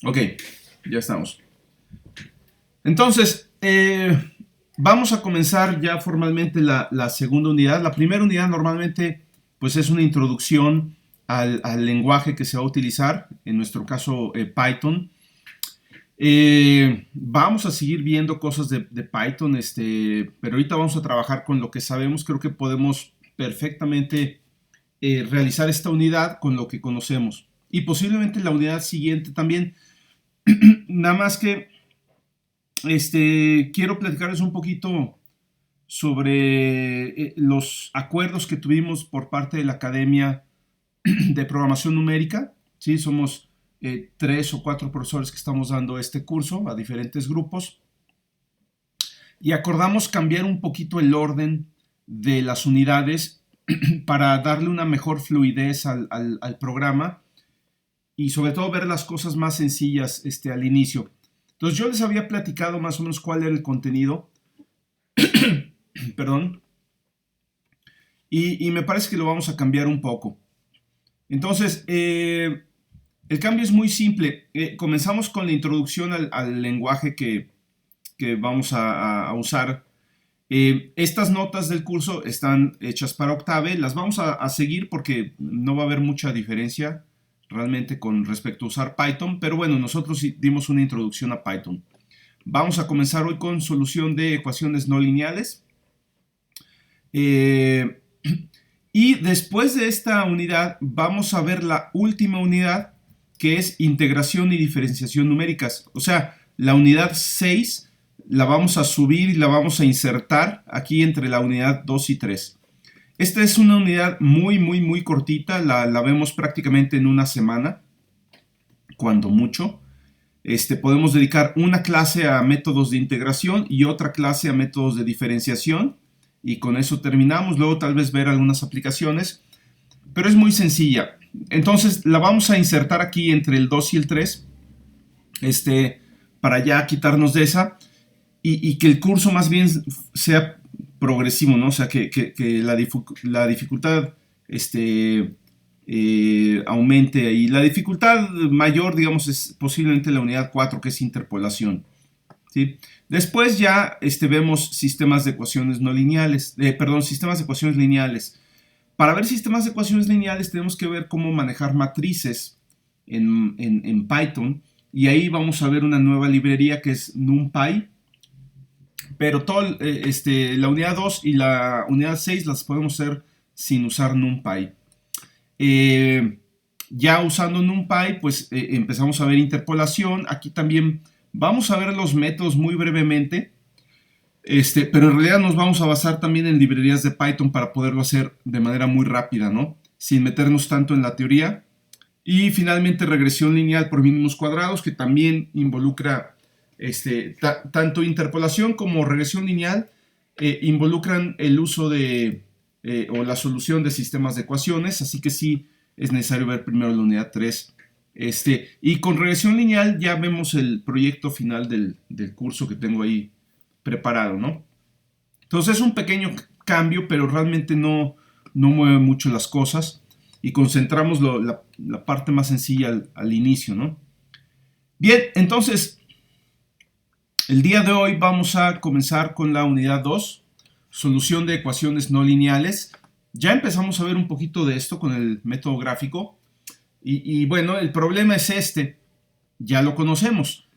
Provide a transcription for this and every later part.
Ok, ya estamos. Entonces, vamos a comenzar ya formalmente la segunda unidad. La primera unidad normalmente pues es una introducción al lenguaje que se va a utilizar, en nuestro caso Python. Vamos a seguir viendo cosas de Python, pero ahorita vamos a trabajar con lo que sabemos. Creo que podemos perfectamente realizar esta unidad con lo que conocemos. Y posiblemente la unidad siguiente también. Nada más que quiero platicarles un poquito sobre los acuerdos que tuvimos por parte de la Academia de Programación Numérica. ¿Sí? Somos 3 o 4 profesores que estamos dando este curso a diferentes grupos y acordamos cambiar un poquito el orden de las unidades para darle una mejor fluidez al programa y sobre todo ver las cosas más sencillas al inicio. Entonces yo les había platicado más o menos cuál era el contenido, perdón, y me parece que lo vamos a cambiar un poco. Entonces, el cambio es muy simple. Comenzamos con la introducción al lenguaje que vamos a usar. Estas notas del curso están hechas para Octave, las vamos a seguir porque no va a haber mucha diferencia realmente con respecto a usar Python, pero bueno, nosotros dimos una introducción a Python. Vamos a comenzar hoy con solución de ecuaciones no lineales. Y después de esta unidad vamos a ver la última unidad, que es integración y diferenciación numéricas. O sea, la unidad 6 la vamos a subir y la vamos a insertar aquí entre la unidad 2 y 3. Esta es una unidad muy cortita, la vemos prácticamente en una semana, cuando mucho. Podemos dedicar una clase a métodos de integración y otra clase a métodos de diferenciación, y con eso terminamos. Luego tal vez ver algunas aplicaciones, pero es muy sencilla. Entonces la vamos a insertar aquí entre el 2 y el 3, para ya quitarnos de esa y que el curso más bien sea progresivo, ¿no? O sea, que la dificultad aumente, y la dificultad mayor, digamos, es posiblemente la unidad 4, que es interpolación. ¿Sí? Después ya vemos sistemas de ecuaciones no lineales, sistemas de ecuaciones lineales. Para ver sistemas de ecuaciones lineales tenemos que ver cómo manejar matrices en Python, y ahí vamos a ver una nueva librería que es NumPy, pero la unidad 2 y la unidad 6 las podemos hacer sin usar NumPy. Ya usando NumPy, pues empezamos a ver interpolación. Aquí también vamos a ver los métodos muy brevemente, pero en realidad nos vamos a basar también en librerías de Python para poderlo hacer de manera muy rápida, ¿no? Sin meternos tanto en la teoría. Y finalmente regresión lineal por mínimos cuadrados, que también involucra tanto interpolación como regresión lineal, involucran el uso de o la solución de sistemas de ecuaciones, así que sí es necesario ver primero la unidad 3. Y con regresión lineal ya vemos el proyecto final del curso que tengo ahí preparado, ¿no? Entonces es un pequeño cambio, pero realmente no mueve mucho las cosas, y concentramos la parte más sencilla al inicio, ¿no? Bien, entonces el día de hoy vamos a comenzar con la unidad 2, solución de ecuaciones no lineales. Ya empezamos a ver un poquito de esto con el método gráfico, y bueno, el problema es ya lo conocemos.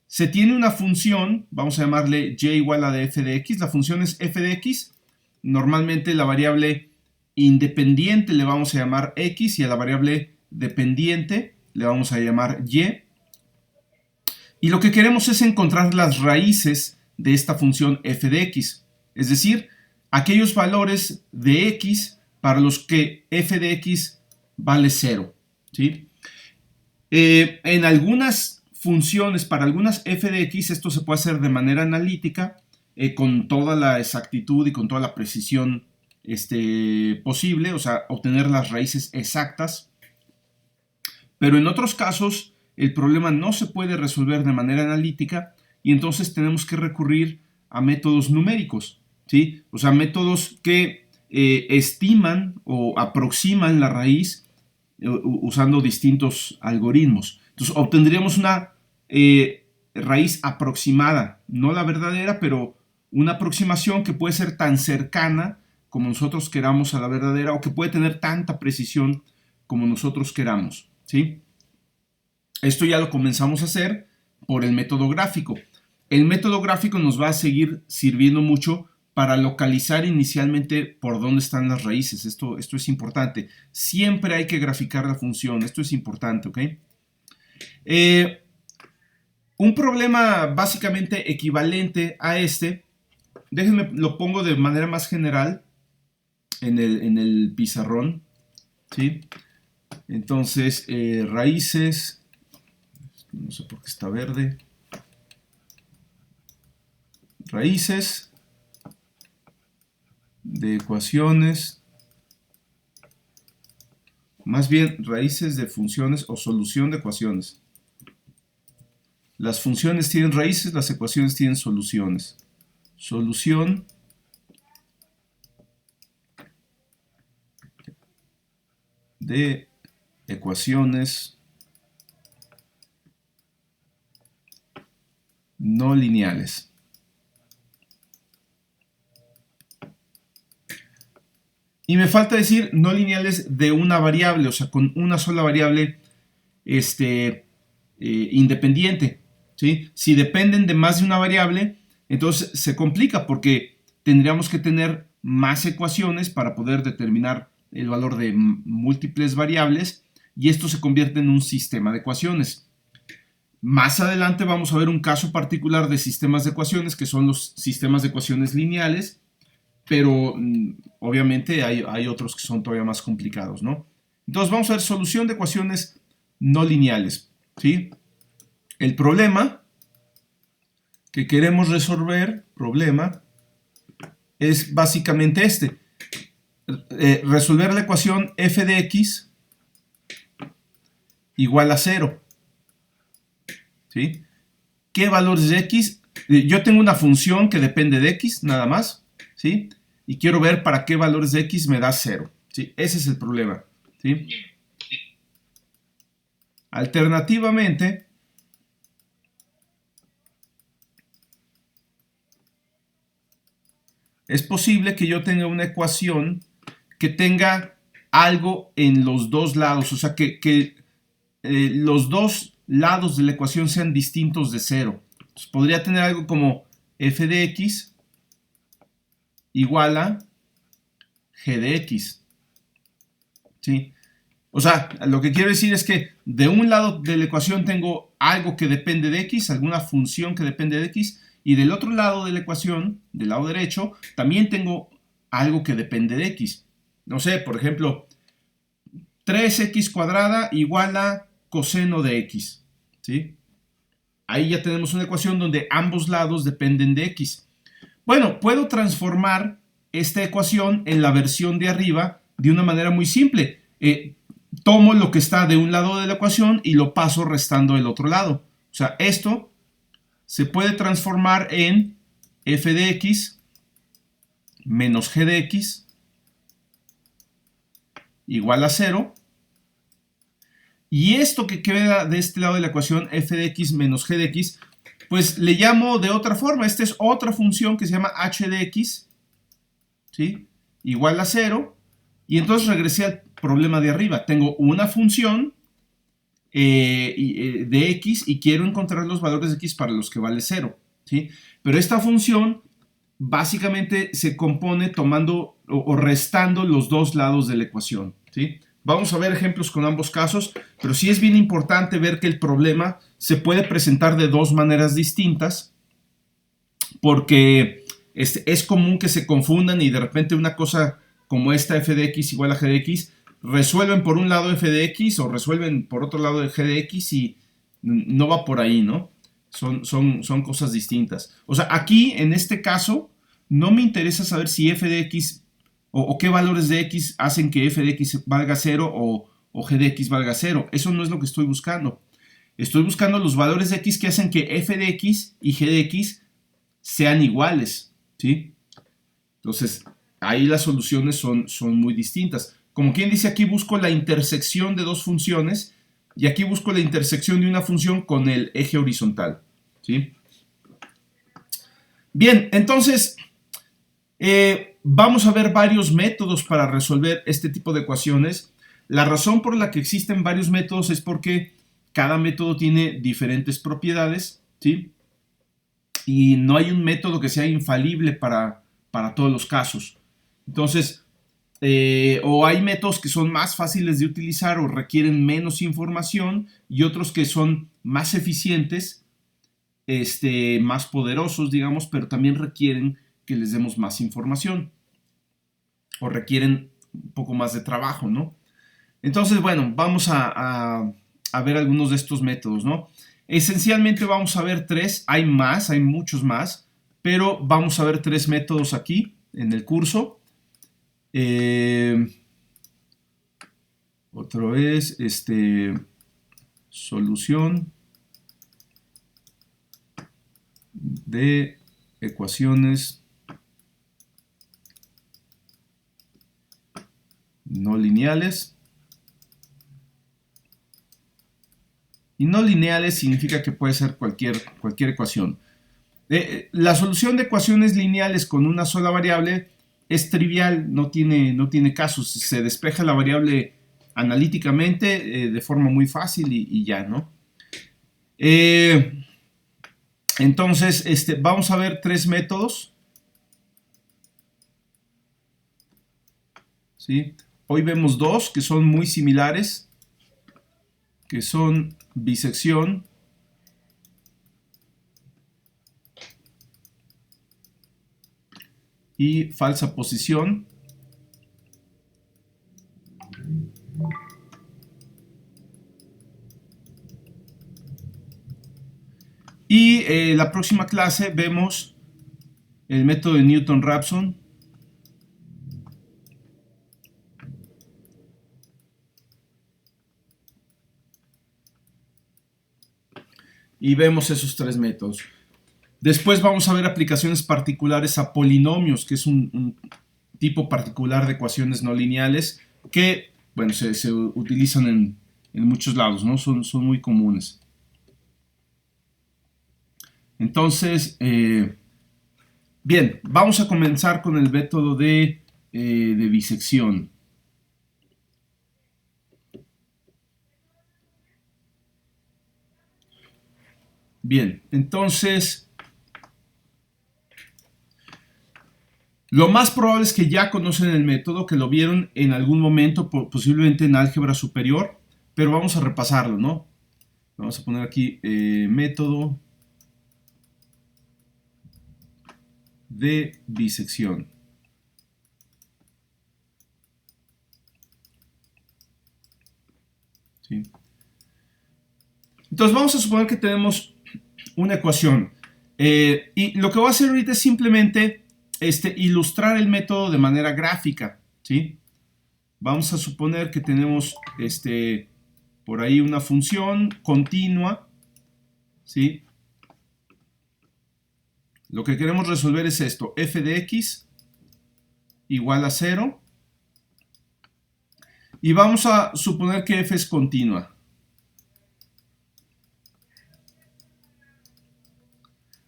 Se tiene una función, vamos a llamarle y igual a de f de x. La función es f de x. Normalmente la variable independiente le vamos a llamar x, y a la variable dependiente le vamos a llamar y. Y lo que queremos es encontrar las raíces de esta función f de x, es decir, aquellos valores de x para los que f de x vale 0. ¿Sí? En algunas funciones, para algunas f de x, esto se puede hacer de manera analítica, con toda la exactitud y con toda la precisión posible, o sea, obtener las raíces exactas. Pero en otros casos el problema no se puede resolver de manera analítica, y entonces tenemos que recurrir a métodos numéricos, ¿sí? O sea, métodos que estiman o aproximan la raíz usando distintos algoritmos. Entonces obtendríamos una raíz aproximada, no la verdadera, pero una aproximación que puede ser tan cercana como nosotros queramos a la verdadera, o que puede tener tanta precisión como nosotros queramos, ¿sí? Esto ya lo comenzamos a hacer por el método gráfico. El método gráfico nos va a seguir sirviendo mucho para localizar inicialmente por dónde están las raíces. Esto es importante. Siempre hay que graficar la función. Esto es importante, ¿ok? Un problema básicamente equivalente a este, déjenme lo pongo de manera más general en el pizarrón, ¿sí? Entonces, raíces, no sé por qué está verde, raíces de ecuaciones, más bien raíces de funciones o solución de ecuaciones. Las funciones tienen raíces, las ecuaciones tienen soluciones. Solución de ecuaciones no lineales. Y me falta decir no lineales de una variable, o sea, con una sola variable independiente, ¿sí? Si dependen de más de una variable, entonces se complica porque tendríamos que tener más ecuaciones para poder determinar el valor de múltiples variables, y esto se convierte en un sistema de ecuaciones. Más adelante vamos a ver un caso particular de sistemas de ecuaciones, que son los sistemas de ecuaciones lineales, pero obviamente hay otros que son todavía más complicados, ¿no? Entonces vamos a ver solución de ecuaciones no lineales, ¿sí? El problema que queremos resolver, es básicamente este. Resolver la ecuación f de x igual a 0. ¿Sí? ¿Qué valores de x? Yo tengo una función que depende de x, nada más, ¿sí? Y quiero ver para qué valores de x me da 0, ¿sí? Ese es el problema, ¿sí? Alternativamente, es posible que yo tenga una ecuación que tenga algo en los dos lados, o sea, que los dos lados de la ecuación sean distintos de 0. Entonces, podría tener algo como f de x igual a g de x, ¿sí? O sea, lo que quiero decir es que de un lado de la ecuación tengo algo que depende de x, alguna función que depende de x, y del otro lado de la ecuación, del lado derecho, también tengo algo que depende de x. No sé, por ejemplo, 3x cuadrada igual a coseno de x, ¿sí? Ahí ya tenemos una ecuación donde ambos lados dependen de x. Bueno, puedo transformar esta ecuación en la versión de arriba de una manera muy simple. Tomo lo que está de un lado de la ecuación y lo paso restando del otro lado. O sea, esto se puede transformar en f de x menos g de x igual a 0. Y esto que queda de este lado de la ecuación, f de x menos g de x, pues le llamo de otra forma. Esta es otra función que se llama h de x, ¿sí? Igual a 0. Y entonces regresé al problema de arriba. Tengo una función de x y quiero encontrar los valores de x para los que vale 0, ¿sí? Pero esta función básicamente se compone tomando o restando los dos lados de la ecuación, ¿sí? Vamos a ver ejemplos con ambos casos, pero sí es bien importante ver que el problema se puede presentar de dos maneras distintas, porque es común que se confundan y de repente una cosa como esta f de x igual a g de x, resuelven por un lado f de x o resuelven por otro lado g de x y no va por ahí, ¿no? Son cosas distintas. O sea, aquí en este caso no me interesa saber si f de x o qué valores de x hacen que f de x valga 0 o g de x valga 0. Eso no es lo que estoy buscando. Estoy buscando los valores de x que hacen que f de x y g de x sean iguales, ¿sí? Entonces, ahí las soluciones son muy distintas. Como quien dice aquí, busco la intersección de dos funciones y aquí busco la intersección de una función con el eje horizontal, ¿sí? Bien, entonces vamos a ver varios métodos para resolver este tipo de ecuaciones. La razón por la que existen varios métodos es porque cada método tiene diferentes propiedades, ¿sí? Y no hay un método que sea infalible para todos los casos. Entonces, o hay métodos que son más fáciles de utilizar o requieren menos información y otros que son más eficientes, más poderosos, digamos, pero también requieren que les demos más información o requieren un poco más de trabajo, ¿no? Entonces, bueno, vamos a ver algunos de estos métodos, ¿no? Esencialmente vamos a ver tres, hay más, hay muchos más, pero vamos a ver tres métodos aquí en el curso. Otro es solución de ecuaciones no lineales. Y no lineales significa que puede ser cualquier ecuación. La solución de ecuaciones lineales con una sola variable es trivial, no tiene casos. Se despeja la variable analíticamente de forma muy fácil y ya, ¿no? Entonces, vamos a ver tres métodos. ¿Sí? Hoy vemos dos que son muy similares, que son bisección y falsa posición. Y la próxima clase vemos el método de Newton-Raphson. Y vemos esos tres métodos. Después vamos a ver aplicaciones particulares a polinomios, que es un tipo particular de ecuaciones no lineales que, bueno, se utilizan en muchos lados, ¿no? Son muy comunes. Entonces, bien, vamos a comenzar con el método de bisección. Bien, entonces, lo más probable es que ya conocen el método, que lo vieron en algún momento, posiblemente en álgebra superior, pero vamos a repasarlo, ¿no? Vamos a poner aquí método de bisección. ¿Sí? Entonces vamos a suponer que tenemos una ecuación. Y lo que voy a hacer ahorita es simplemente ilustrar el método de manera gráfica, ¿sí? Vamos a suponer que tenemos por ahí una función continua, ¿sí? Lo que queremos resolver es esto, f de x igual a 0. Y vamos a suponer que f es continua.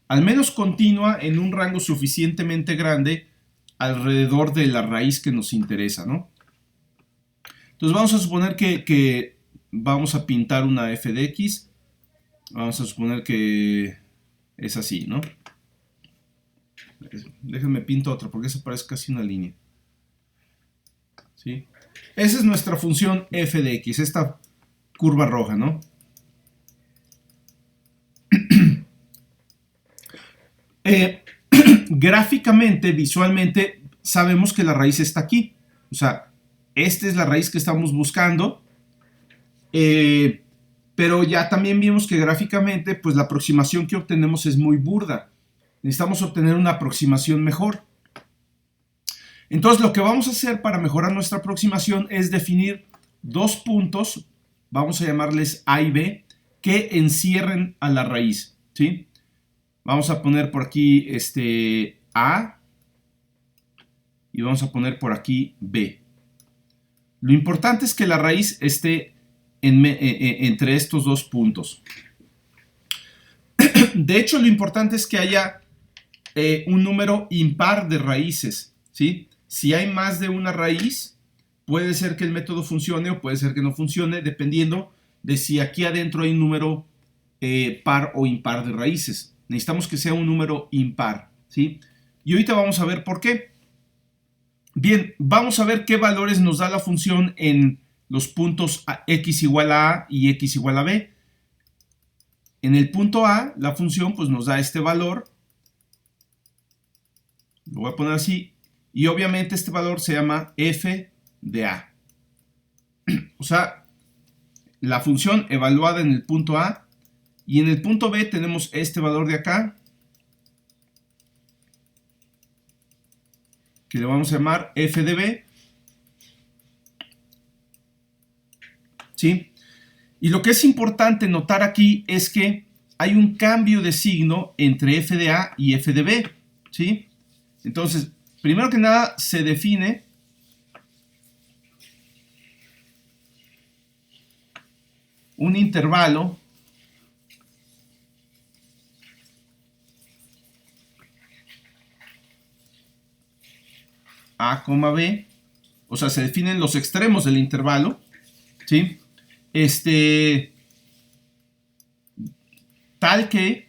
Al menos continua en un rango suficientemente grande alrededor de la raíz que nos interesa, ¿no? Entonces vamos a suponer que vamos a pintar una f de x. Vamos a suponer que es así, ¿no? Déjenme pinto otra porque esa parece casi una línea. ¿Sí? Esa es nuestra función f de x, esta curva roja, ¿no? Gráficamente, visualmente, sabemos que la raíz está aquí. O sea, esta es la raíz que estamos buscando. Pero ya también vimos que gráficamente, pues la aproximación que obtenemos es muy burda. Necesitamos obtener una aproximación mejor. Entonces, lo que vamos a hacer para mejorar nuestra aproximación es definir dos puntos, vamos a llamarles A y B, que encierren a la raíz, ¿sí? Vamos a poner por aquí A y vamos a poner por aquí B. Lo importante es que la raíz esté entre estos dos puntos. De hecho, lo importante es que haya un número impar de raíces, ¿sí? Si hay más de una raíz, puede ser que el método funcione o puede ser que no funcione, dependiendo de si aquí adentro hay un número par o impar de raíces. Necesitamos que sea un número impar, ¿sí? Y ahorita vamos a ver por qué. Bien, vamos a ver qué valores nos da la función en los puntos x igual a A y x igual a B. En el punto A, la función pues nos da este valor. Lo voy a poner así. Y obviamente este valor se llama f de A. O sea, la función evaluada en el punto A. Y en el punto B tenemos este valor de acá, que le vamos a llamar f de B. ¿Sí? Y lo que es importante notar aquí es que hay un cambio de signo entre f de A y f de B. ¿Sí? Entonces, primero que nada se define un intervalo A, B, o sea, se definen los extremos del intervalo, ¿sí? Tal que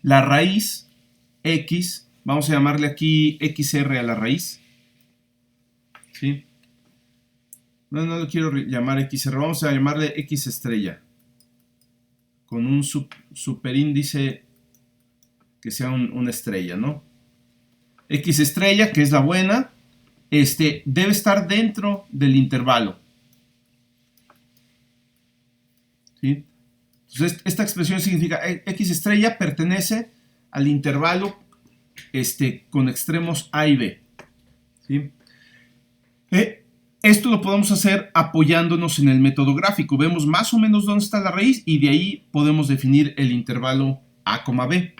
la raíz x, vamos a llamarle aquí xr a la raíz, ¿sí? No lo quiero llamar xr, vamos a llamarle x estrella, con un superíndice que sea una estrella, ¿no? X estrella, que es la buena, debe estar dentro del intervalo. ¿Sí? Entonces, esta expresión significa X estrella pertenece al intervalo con extremos A y B. ¿Sí? Esto lo podemos hacer apoyándonos en el método gráfico. Vemos más o menos dónde está la raíz y de ahí podemos definir el intervalo A, B.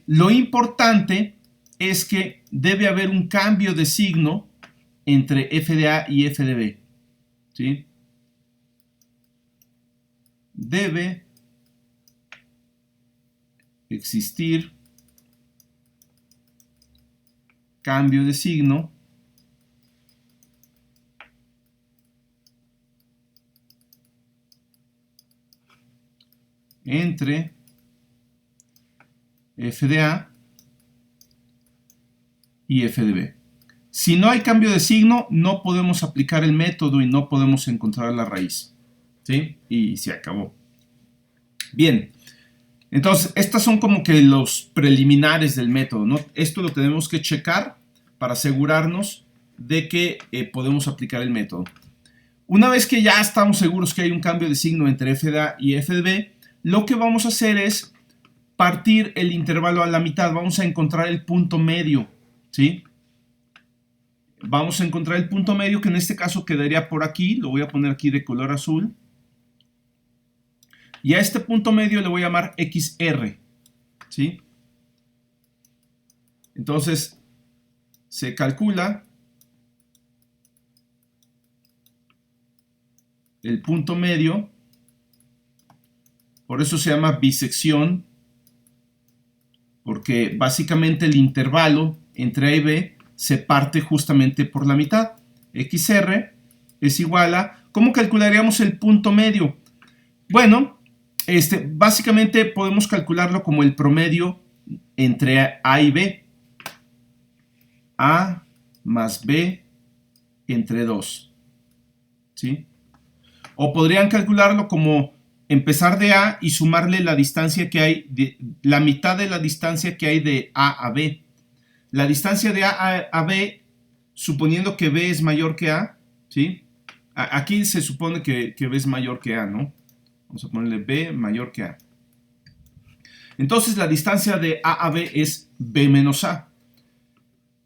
Lo importante es que debe haber un cambio de signo entre f de A y f de B. ¿Sí? Debe existir cambio de signo entre f de A y f de B. Si no hay cambio de signo, no podemos aplicar el método y no podemos encontrar la raíz. ¿Sí? Y se acabó. Bien, entonces estas son como que los preliminares del método, ¿no? Esto lo tenemos que checar para asegurarnos de que podemos aplicar el método. Una vez que ya estamos seguros que hay un cambio de signo entre f de A y f de B, lo que vamos a hacer es partir el intervalo a la mitad. Vamos a encontrar el punto medio, ¿sí? Vamos a encontrar el punto medio, que en este caso quedaría por aquí. Lo voy a poner aquí de color azul. Y a este punto medio le voy a llamar XR, ¿sí? Entonces, se calcula el punto medio. Por eso se llama bisección, porque básicamente el intervalo entre A y B se parte justamente por la mitad. XR es igual a... ¿Cómo calcularíamos el punto medio? Bueno, básicamente podemos calcularlo como el promedio entre A y B. A más B entre 2. ¿Sí? O podrían calcularlo como empezar de A y sumarle la distancia que hay, la mitad de la distancia que hay de A a B. La distancia de A a B, suponiendo que B es mayor que A, ¿sí? Aquí se supone que B es mayor que A, ¿no? Vamos a ponerle B mayor que A. Entonces la distancia de A a B es B menos A.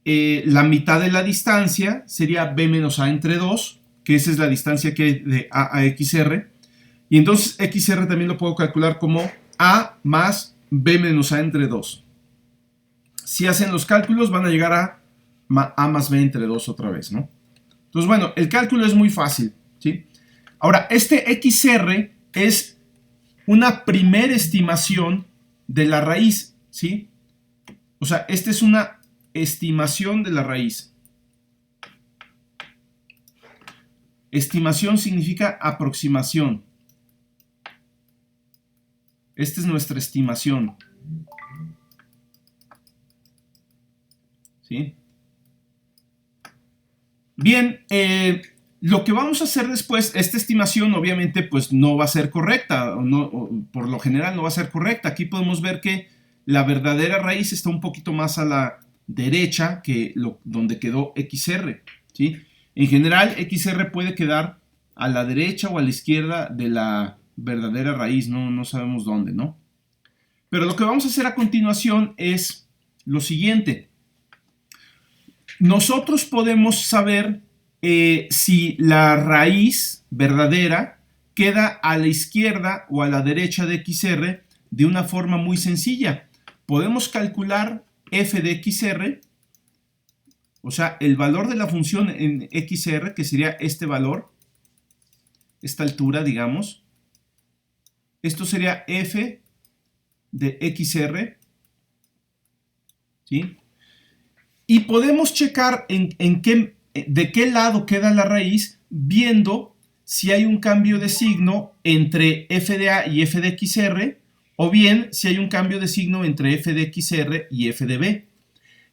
La mitad de la distancia sería B menos A entre 2, que esa es la distancia que hay de A a XR. Y entonces XR también lo puedo calcular como A más B menos A entre 2. Si hacen los cálculos van a llegar a A más B entre 2 otra vez, ¿no? Entonces, bueno, el cálculo es muy fácil, ¿sí? Ahora, este XR es una primera estimación de la raíz, ¿sí? O sea, esta es una estimación de la raíz. Estimación significa aproximación. Esta es nuestra estimación, ¿sí? Bien, lo que vamos a hacer después, esta estimación obviamente pues no va a ser correcta, por lo general no va a ser correcta. Aquí podemos ver que la verdadera raíz está un poquito más a la derecha que donde quedó XR, ¿sí? En general, XR puede quedar a la derecha o a la izquierda de la verdadera raíz, no sabemos dónde, ¿no? Pero lo que vamos a hacer a continuación es lo siguiente. Nosotros podemos saber si la raíz verdadera queda a la izquierda o a la derecha de XR de una forma muy sencilla. Podemos calcular f de XR, o sea, el valor de la función en XR, que sería este valor, esta altura, digamos. Esto sería f de XR, ¿sí? Y podemos checar de qué lado queda la raíz viendo si hay un cambio de signo entre f de a y f de XR, o bien si hay un cambio de signo entre f de XR y f de b.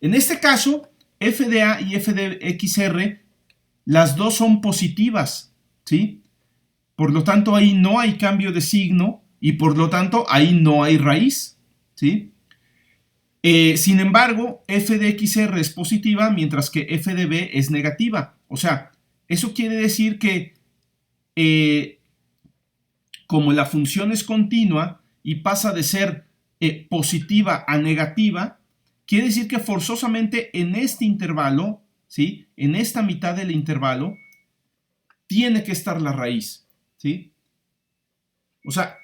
En este caso, f de a y f de XR, las dos son positivas, ¿sí? Por lo tanto, ahí no hay cambio de signo y por lo tanto, ahí no hay raíz, ¿sí? Sin embargo, f de XR es positiva, mientras que f de b es negativa. O sea, eso quiere decir que como la función es continua y pasa de ser positiva a negativa, quiere decir que forzosamente en este intervalo, ¿sí? En esta mitad del intervalo, tiene que estar la raíz, ¿sí? O sea,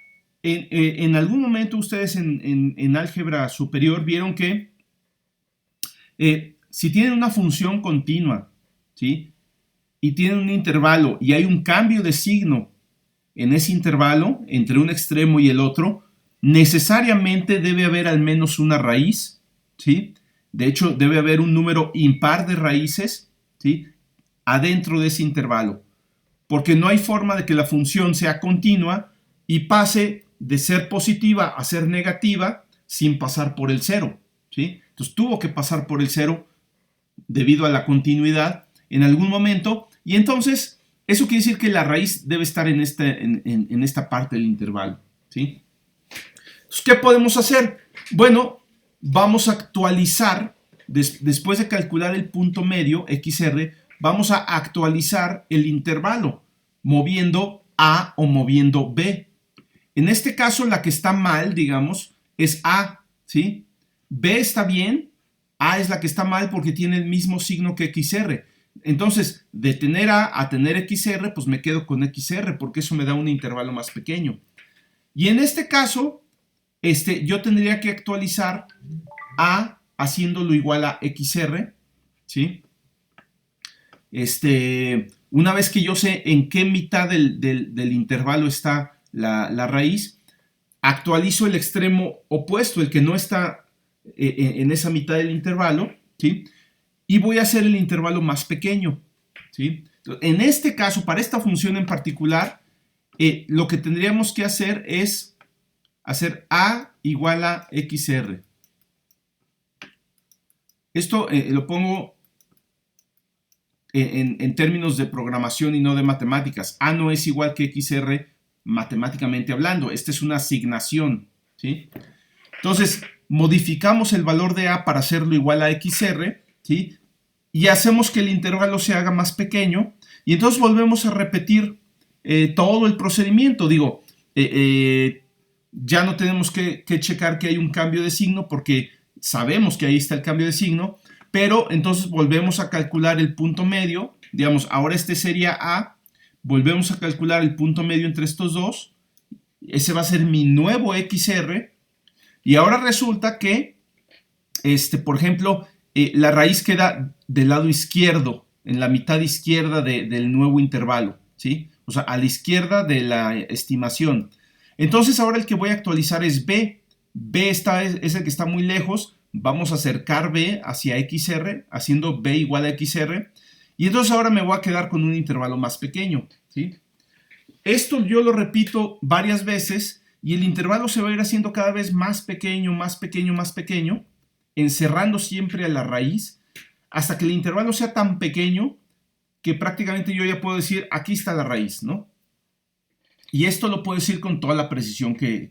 en algún momento ustedes en álgebra superior vieron que si tienen una función continua, ¿sí? Y tienen un intervalo y hay un cambio de signo en ese intervalo entre un extremo y el otro, necesariamente debe haber al menos una raíz, ¿sí? De hecho, debe haber un número impar de raíces, ¿sí? Adentro de ese intervalo, porque no hay forma de que la función sea continua y pase de ser positiva a ser negativa sin pasar por el cero, ¿sí? Entonces tuvo que pasar por el cero debido a la continuidad en algún momento, y entonces eso quiere decir que la raíz debe estar en esta parte del intervalo, ¿sí? Entonces, ¿qué podemos hacer? Bueno, vamos a actualizar, después de calcular el punto medio, XR, vamos a actualizar el intervalo, moviendo A o moviendo B. En este caso, la que está mal, digamos, es A, ¿sí? B está bien, A es la que está mal porque tiene el mismo signo que XR. Entonces, de tener A tener XR, pues me quedo con XR porque eso me da un intervalo más pequeño. Y en este caso, yo tendría que actualizar A haciéndolo igual a XR, ¿sí? Una vez que yo sé en qué mitad del intervalo está la raíz, actualizo el extremo opuesto, el que no está en esa mitad del intervalo, ¿sí? Y voy a hacer el intervalo más pequeño, ¿sí? En este caso, para esta función en particular, lo que tendríamos que hacer es hacer A igual a XR. Esto lo pongo en términos de programación y no de matemáticas. A no es igual que XR matemáticamente hablando. Esta es una asignación, ¿sí? Entonces, modificamos el valor de A para hacerlo igual a XR, ¿sí? Y hacemos que el intervalo se haga más pequeño. Y entonces volvemos a repetir todo el procedimiento. Digo, ya no tenemos que checar que hay un cambio de signo porque sabemos que ahí está el cambio de signo. Pero entonces volvemos a calcular el punto medio. Digamos, ahora este sería A. Volvemos a calcular el punto medio entre estos dos. Ese va a ser mi nuevo XR. Y ahora resulta que, por ejemplo, la raíz queda del lado izquierdo, en la mitad izquierda del nuevo intervalo, ¿sí? O sea, a la izquierda de la estimación. Entonces ahora el que voy a actualizar es B. B es el que está muy lejos. Vamos a acercar B hacia XR, haciendo B igual a XR. Y entonces ahora me voy a quedar con un intervalo más pequeño, ¿sí? Esto yo lo repito varias veces y el intervalo se va a ir haciendo cada vez más pequeño, más pequeño, más pequeño, encerrando siempre a la raíz, hasta que el intervalo sea tan pequeño que prácticamente yo ya puedo decir, aquí está la raíz, ¿no? Y esto lo puedo decir con toda la precisión que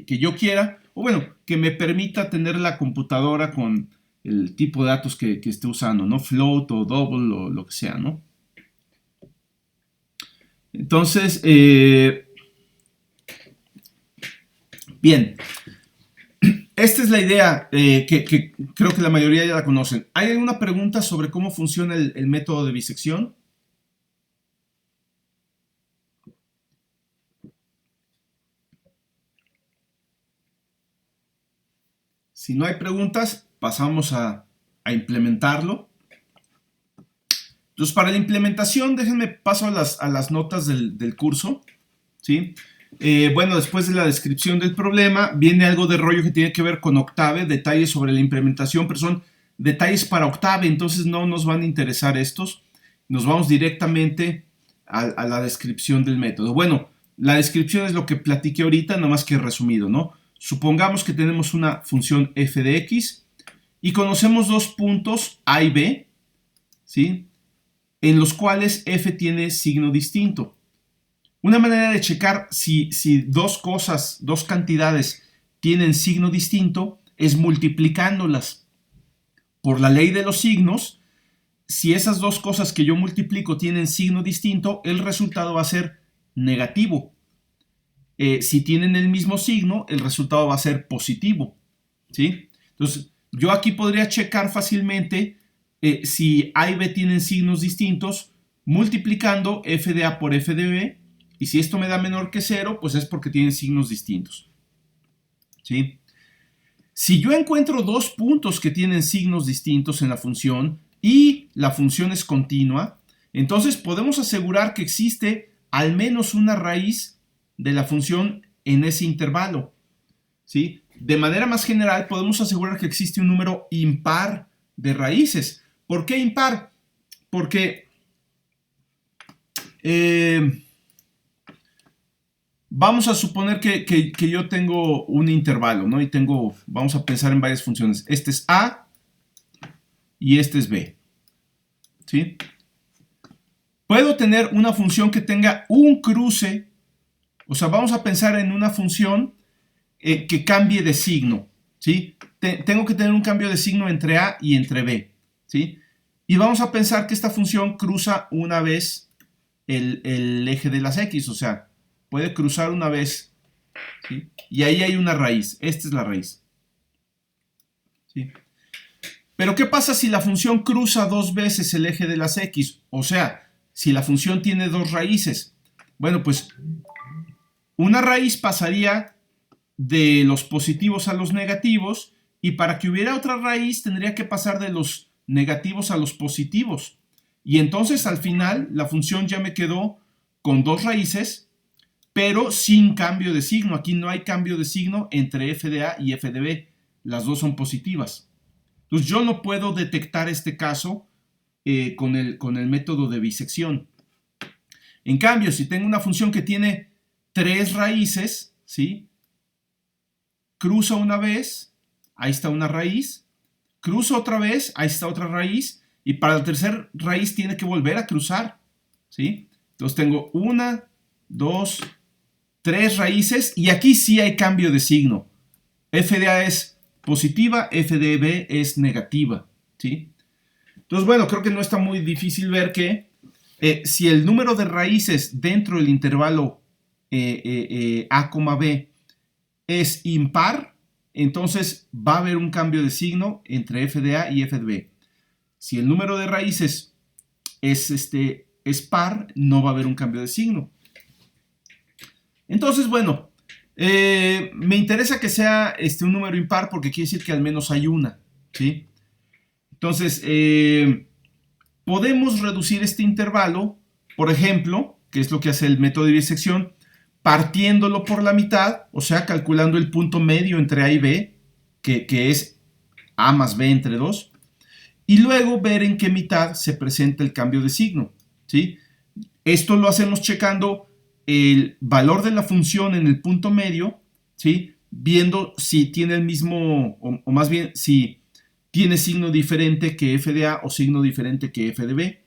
yo quiera, o bueno, que me permita tener la computadora con el tipo de datos que esté usando, ¿no? Float o double o lo que sea, ¿no? Entonces, bien, esta es la idea que creo que la mayoría ya la conocen. ¿Hay alguna pregunta sobre cómo funciona el método de bisección? Si no hay preguntas, pasamos a implementarlo. Entonces, para la implementación, déjenme paso a las notas del curso, ¿sí? Bueno, después de la descripción del problema, viene algo de rollo que tiene que ver con Octave, detalles sobre la implementación, pero son detalles para Octave, entonces no nos van a interesar estos. Nos vamos directamente a la descripción del método. Bueno, la descripción es lo que platiqué ahorita, nada más que resumido, ¿no? Supongamos que tenemos una función f de x y conocemos dos puntos a y b, ¿sí? En los cuales f tiene signo distinto. Una manera de checar si dos cantidades tienen signo distinto es multiplicándolas. Por la ley de los signos, si esas dos cosas que yo multiplico tienen signo distinto, el resultado va a ser negativo. Si tienen el mismo signo, el resultado va a ser positivo, ¿sí? Entonces, yo aquí podría checar fácilmente si A y B tienen signos distintos, multiplicando f de A por f de B, y si esto me da menor que 0, pues es porque tienen signos distintos, ¿sí? Si yo encuentro dos puntos que tienen signos distintos en la función y la función es continua, entonces podemos asegurar que existe al menos una raíz de la función en ese intervalo, ¿sí? De manera más general, podemos asegurar que existe un número impar de raíces. ¿Por qué impar? Porque vamos a suponer que yo tengo un intervalo, ¿no? Y vamos a pensar en varias funciones. Este es A y este es B, ¿sí? Puedo tener una función que tenga un cruce. O sea, vamos a pensar en una función que cambie de signo, ¿sí? Tengo que tener un cambio de signo entre A y entre B, ¿sí? Y vamos a pensar que esta función cruza una vez el eje de las X, o sea, puede cruzar una vez, ¿sí? Y ahí hay una raíz, esta es la raíz, ¿sí? Pero ¿qué pasa si la función cruza dos veces el eje de las X? O sea, si la función tiene dos raíces. Bueno, pues una raíz pasaría de los positivos a los negativos y para que hubiera otra raíz tendría que pasar de los negativos a los positivos. Y entonces al final la función ya me quedó con dos raíces, pero sin cambio de signo. Aquí no hay cambio de signo entre f de A y f de B. Las dos son positivas. Entonces yo no puedo detectar este caso con el método de bisección. En cambio, si tengo una función que tiene tres raíces, ¿sí? Cruza una vez, ahí está una raíz, cruza otra vez, ahí está otra raíz, y para la tercera raíz tiene que volver a cruzar, ¿sí? Entonces tengo una, dos, tres raíces, y aquí sí hay cambio de signo. F de A es positiva, F de B es negativa, ¿sí? Entonces, bueno, creo que no está muy difícil ver que si el número de raíces dentro del intervalo A, B es impar, entonces va a haber un cambio de signo entre f de A y f de B. Si el número de raíces es par, no va a haber un cambio de signo. Entonces, bueno, me interesa que sea un número impar porque quiere decir que al menos hay una, ¿sí? Entonces, Podemos reducir este intervalo, por ejemplo, que es lo que hace el método de bisección, partiéndolo por la mitad, o sea, calculando el punto medio entre A y B, que es A más B entre 2, y luego ver en qué mitad se presenta el cambio de signo, ¿sí? Esto lo hacemos checando el valor de la función en el punto medio, ¿sí? Viendo si tiene el mismo, o más bien, si tiene signo diferente que f de a o signo diferente que f de b.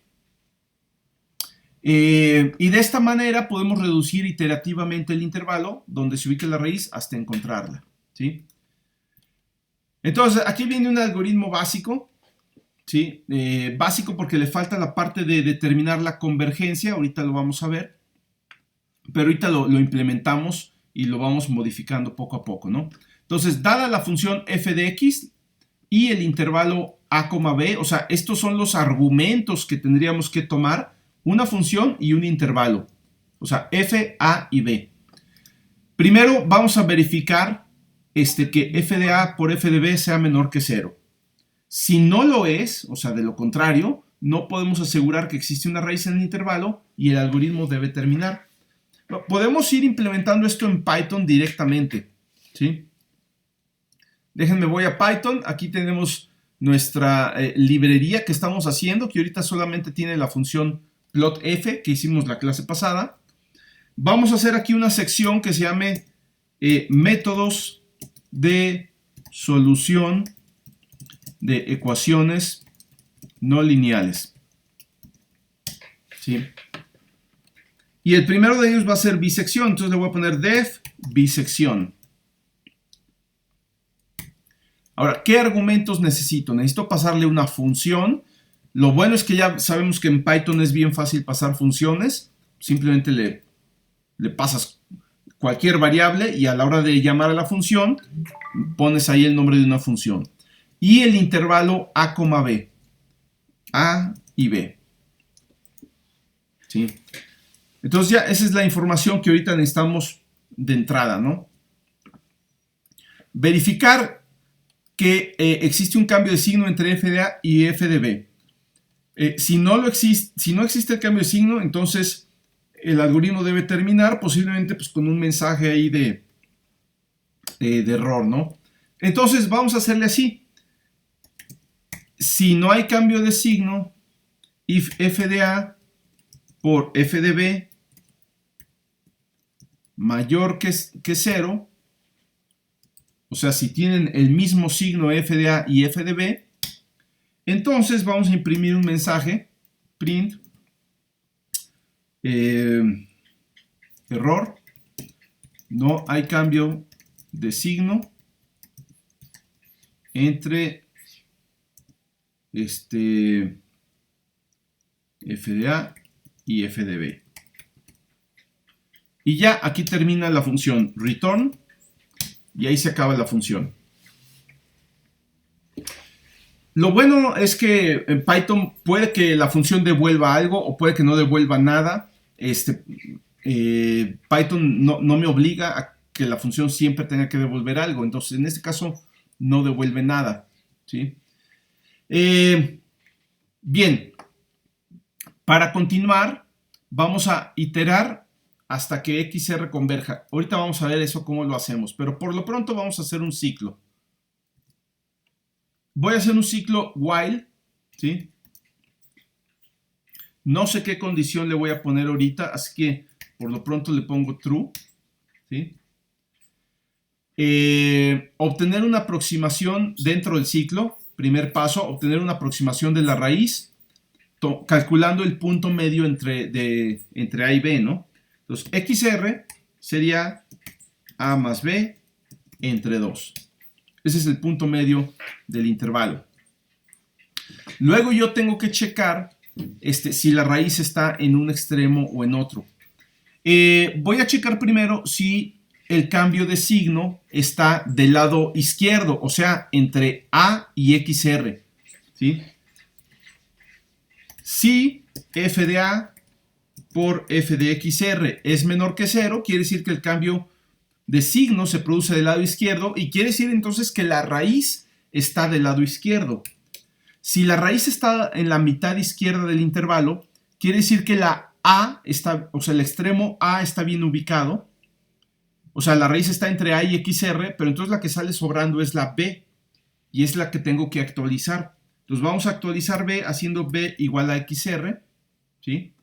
Y de esta manera podemos reducir iterativamente el intervalo donde se ubique la raíz hasta encontrarla, ¿sí? Entonces, aquí viene un algoritmo básico, ¿sí? Básico porque le falta la parte de determinar la convergencia, ahorita lo vamos a ver, pero ahorita lo implementamos y lo vamos modificando poco a poco, ¿no? Entonces, dada la función f de x y el intervalo a, b, o sea, estos son los argumentos que tendríamos que tomar, una función y un intervalo, o sea, f, a y b. Primero vamos a verificar que f de a por f de b sea menor que 0. Si no lo es, o sea, de lo contrario, no podemos asegurar que existe una raíz en el intervalo y el algoritmo debe terminar. Podemos ir implementando esto en Python directamente, ¿sí? Déjenme, voy a Python. Aquí tenemos nuestra librería que estamos haciendo, que ahorita solamente tiene la función plotf que hicimos la clase pasada. Vamos a hacer aquí una sección que se llame métodos de solución de ecuaciones no lineales, ¿sí? Y el primero de ellos va a ser bisección, entonces le voy a poner def bisección. Ahora, ¿qué argumentos necesito? Necesito pasarle una función. Lo bueno es que ya sabemos que en Python es bien fácil pasar funciones. Simplemente le pasas cualquier variable y a la hora de llamar a la función, pones ahí el nombre de una función. Y el intervalo a, b. A y b. ¿Sí? Entonces ya esa es la información que ahorita necesitamos de entrada, ¿no? Verificar que existe un cambio de signo entre f de a y f de b. Si no existe el cambio de signo, entonces el algoritmo debe terminar posiblemente pues, con un mensaje ahí de error, ¿no? Entonces vamos a hacerle así. Si no hay cambio de signo, if f de a por f de b mayor que 0, o sea, si tienen el mismo signo f de a y f de b, entonces vamos a imprimir un mensaje, print, error, no hay cambio de signo entre f de a y f de b. Y ya aquí termina la función return y ahí se acaba la función. Lo bueno es que en Python puede que la función devuelva algo o puede que no devuelva nada. Python no me obliga a que la función siempre tenga que devolver algo. Entonces, en este caso, no devuelve nada, ¿sí? Bien, para continuar, vamos a iterar hasta que XR converja. Ahorita vamos a ver eso cómo lo hacemos, pero por lo pronto vamos a hacer un ciclo. Voy a hacer un ciclo while, ¿sí? No sé qué condición le voy a poner ahorita, así que por lo pronto le pongo true, ¿sí? Obtener una aproximación dentro del ciclo, primer paso, obtener una aproximación de la raíz, calculando el punto medio entre A y B, ¿no? Entonces, XR sería A más B entre 2. Ese es el punto medio del intervalo. Luego yo tengo que checar si la raíz está en un extremo o en otro. Voy a checar primero si el cambio de signo está del lado izquierdo, o sea, entre A y XR, ¿sí? Si f de A por f de XR es menor que 0, quiere decir que el cambio de signo se produce del lado izquierdo y quiere decir entonces que la raíz está del lado izquierdo. Si la raíz está en la mitad izquierda del intervalo, quiere decir que la A está, o sea, el extremo A está bien ubicado. O sea, la raíz está entre A y XR, pero entonces la que sale sobrando es la B y es la que tengo que actualizar. Entonces vamos a actualizar B haciendo B igual a XR, ¿sí?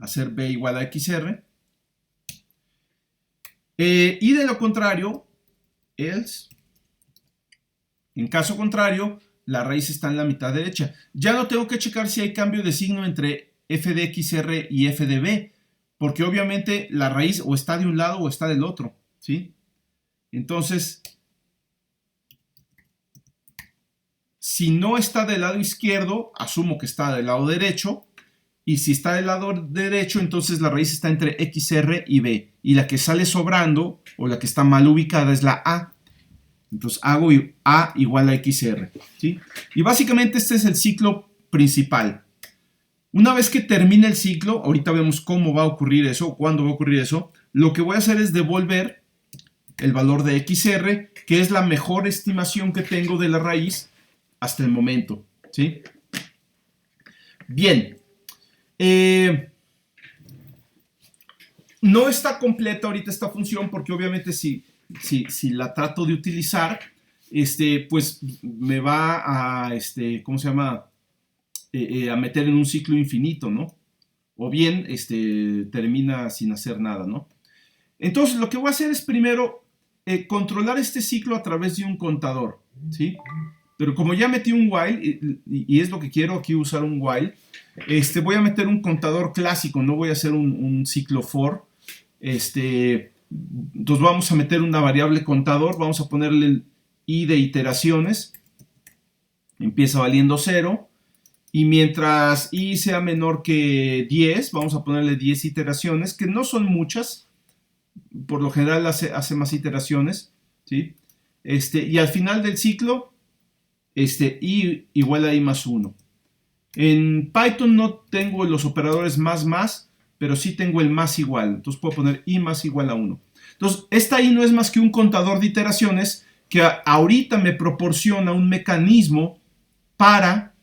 Hacer B igual a XR. Y de lo contrario, else, en caso contrario, la raíz está en la mitad derecha. Ya no tengo que checar si hay cambio de signo entre f de XR y f de B, porque obviamente la raíz o está de un lado o está del otro, ¿sí? Entonces, si no está del lado izquierdo, asumo que está del lado derecho, y si está del lado derecho, entonces la raíz está entre XR y B, y la que sale sobrando, o la que está mal ubicada, es la A. Entonces hago A igual a XR, ¿sí? Y básicamente este es el ciclo principal. Una vez que termine el ciclo, ahorita vemos cómo va a ocurrir eso, cuándo va a ocurrir eso, lo que voy a hacer es devolver el valor de XR, que es la mejor estimación que tengo de la raíz hasta el momento, ¿sí? Bien. No está completa ahorita esta función porque obviamente si la trato de utilizar, pues me va a, ¿cómo se llama? A meter en un ciclo infinito, ¿no? O bien, termina sin hacer nada, ¿no? Entonces, lo que voy a hacer es primero controlar este ciclo a través de un contador, ¿sí? Pero como ya metí un while, y es lo que quiero aquí usar un while, voy a meter un contador clásico, no voy a hacer un ciclo for. Entonces vamos a meter una variable contador, vamos a ponerle el i de iteraciones, empieza valiendo 0, y mientras i sea menor que 10, vamos a ponerle 10 iteraciones, que no son muchas, por lo general hace más iteraciones, ¿sí? Y al final del ciclo, i igual a i más 1. En Python no tengo los operadores más, pero sí tengo el más igual. Entonces puedo poner i más igual a 1. Entonces, esta i no es más que un contador de iteraciones que ahorita me proporciona un mecanismo para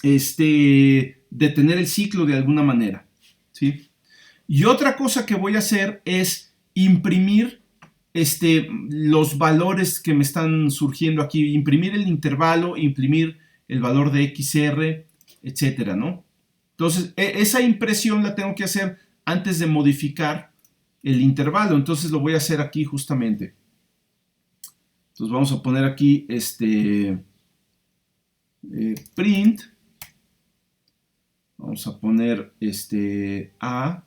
detener el ciclo de alguna manera, ¿sí? Y otra cosa que voy a hacer es imprimir los valores que me están surgiendo aquí, imprimir el intervalo, imprimir el valor de XR, etcétera, ¿no? Entonces, esa impresión la tengo que hacer antes de modificar el intervalo. Entonces, lo voy a hacer aquí justamente. Entonces, vamos a poner aquí print. Vamos a poner A.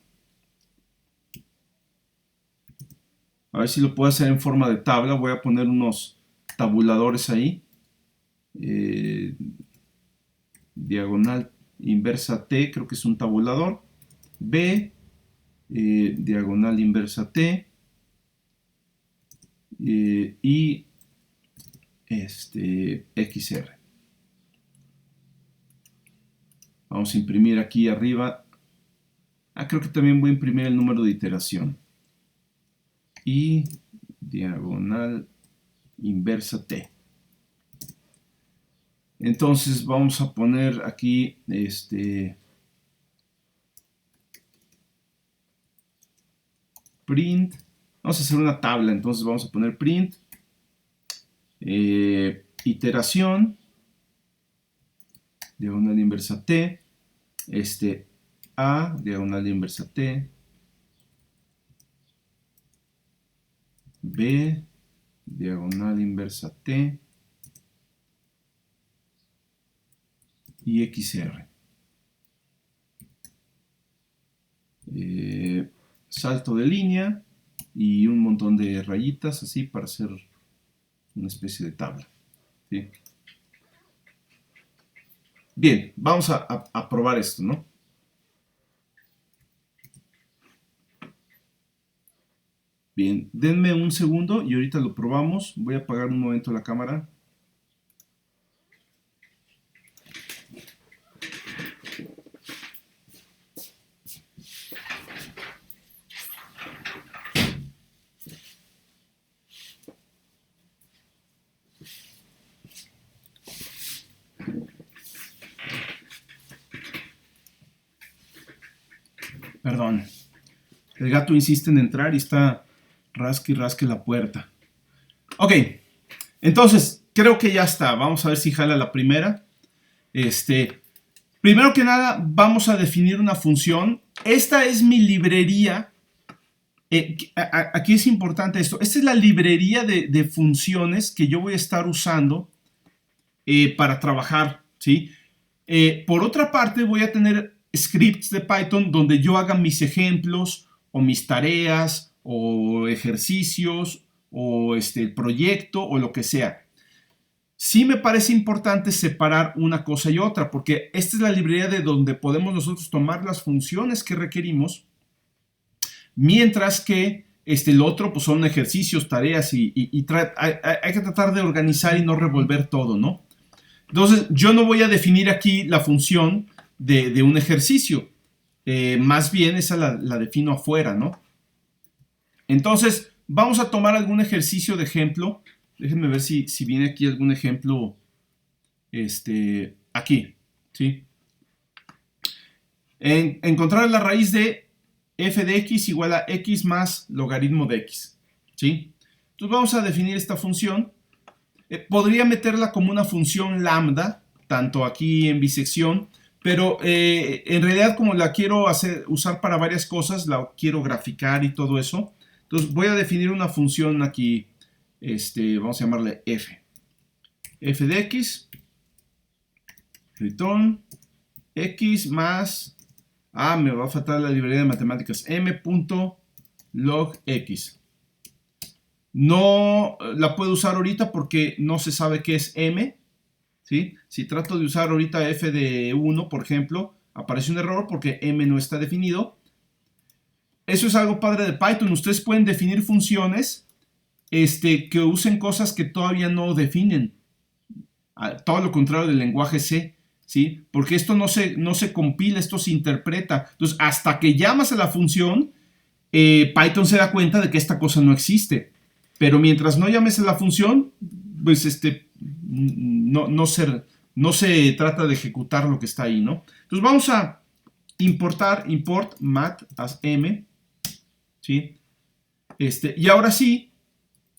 A ver si lo puedo hacer en forma de tabla. Voy a poner unos tabuladores ahí. Diagonal inversa T, creo que es un tabulador. B, diagonal inversa T. Y XR. Vamos a imprimir aquí arriba. Creo que también voy a imprimir el número de iteración. Y diagonal inversa T. Entonces vamos a poner aquí print. Vamos a hacer una tabla, entonces vamos a poner print iteración diagonal inversa T, A diagonal inversa T, B diagonal inversa T y XR. Salto de línea y un montón de rayitas así para hacer una especie de tabla, ¿sí? Bien, vamos a probar esto, ¿no? Bien, denme un segundo y ahorita lo probamos. Voy a apagar un momento la cámara. Perdón. El gato insiste en entrar y está rasque y rasque la puerta. Ok. Entonces, creo que ya está. Vamos a ver si jala la primera. Primero que nada, vamos a definir una función. Esta es mi librería. Aquí es importante esto. Esta es la librería de funciones que yo voy a estar usando para trabajar, ¿sí? Por otra parte, voy a tener scripts de Python donde yo haga mis ejemplos o mis tareas o ejercicios o el proyecto o lo que sea. Sí me parece importante separar una cosa y otra, porque esta es la librería de donde podemos nosotros tomar las funciones que requerimos, mientras que lo otro pues son ejercicios, tareas y hay que tratar de organizar y no revolver todo, ¿no? Entonces yo no voy a definir aquí la función de un ejercicio, más bien esa la defino afuera, ¿no? Entonces vamos a tomar algún ejercicio de ejemplo. Déjenme ver si viene aquí algún ejemplo. Aquí, ¿sí? Encontrar la raíz de f de x igual a x más logaritmo de x, ¿sí? Entonces vamos a definir esta función. Podría meterla como una función lambda, tanto aquí en bisección, pero en realidad como la quiero usar para varias cosas, la quiero graficar y todo eso. Entonces voy a definir una función aquí. Vamos a llamarle f. F de x, return, x más, me va a faltar la librería de matemáticas, m.log x. No la puedo usar ahorita porque no se sabe qué es m, ¿sí? Si trato de usar ahorita f de 1, por ejemplo, aparece un error porque m no está definido. Eso es algo padre de Python. Ustedes pueden definir funciones que usen cosas que todavía no definen. Todo lo contrario del lenguaje C, ¿sí? Porque esto no se compila, esto se interpreta. Entonces, hasta que llamas a la función, Python se da cuenta de que esta cosa no existe. Pero mientras no llames a la función, pues no se trata de ejecutar lo que está ahí, ¿no? Entonces vamos a import mat as m, ¿sí? Y ahora sí,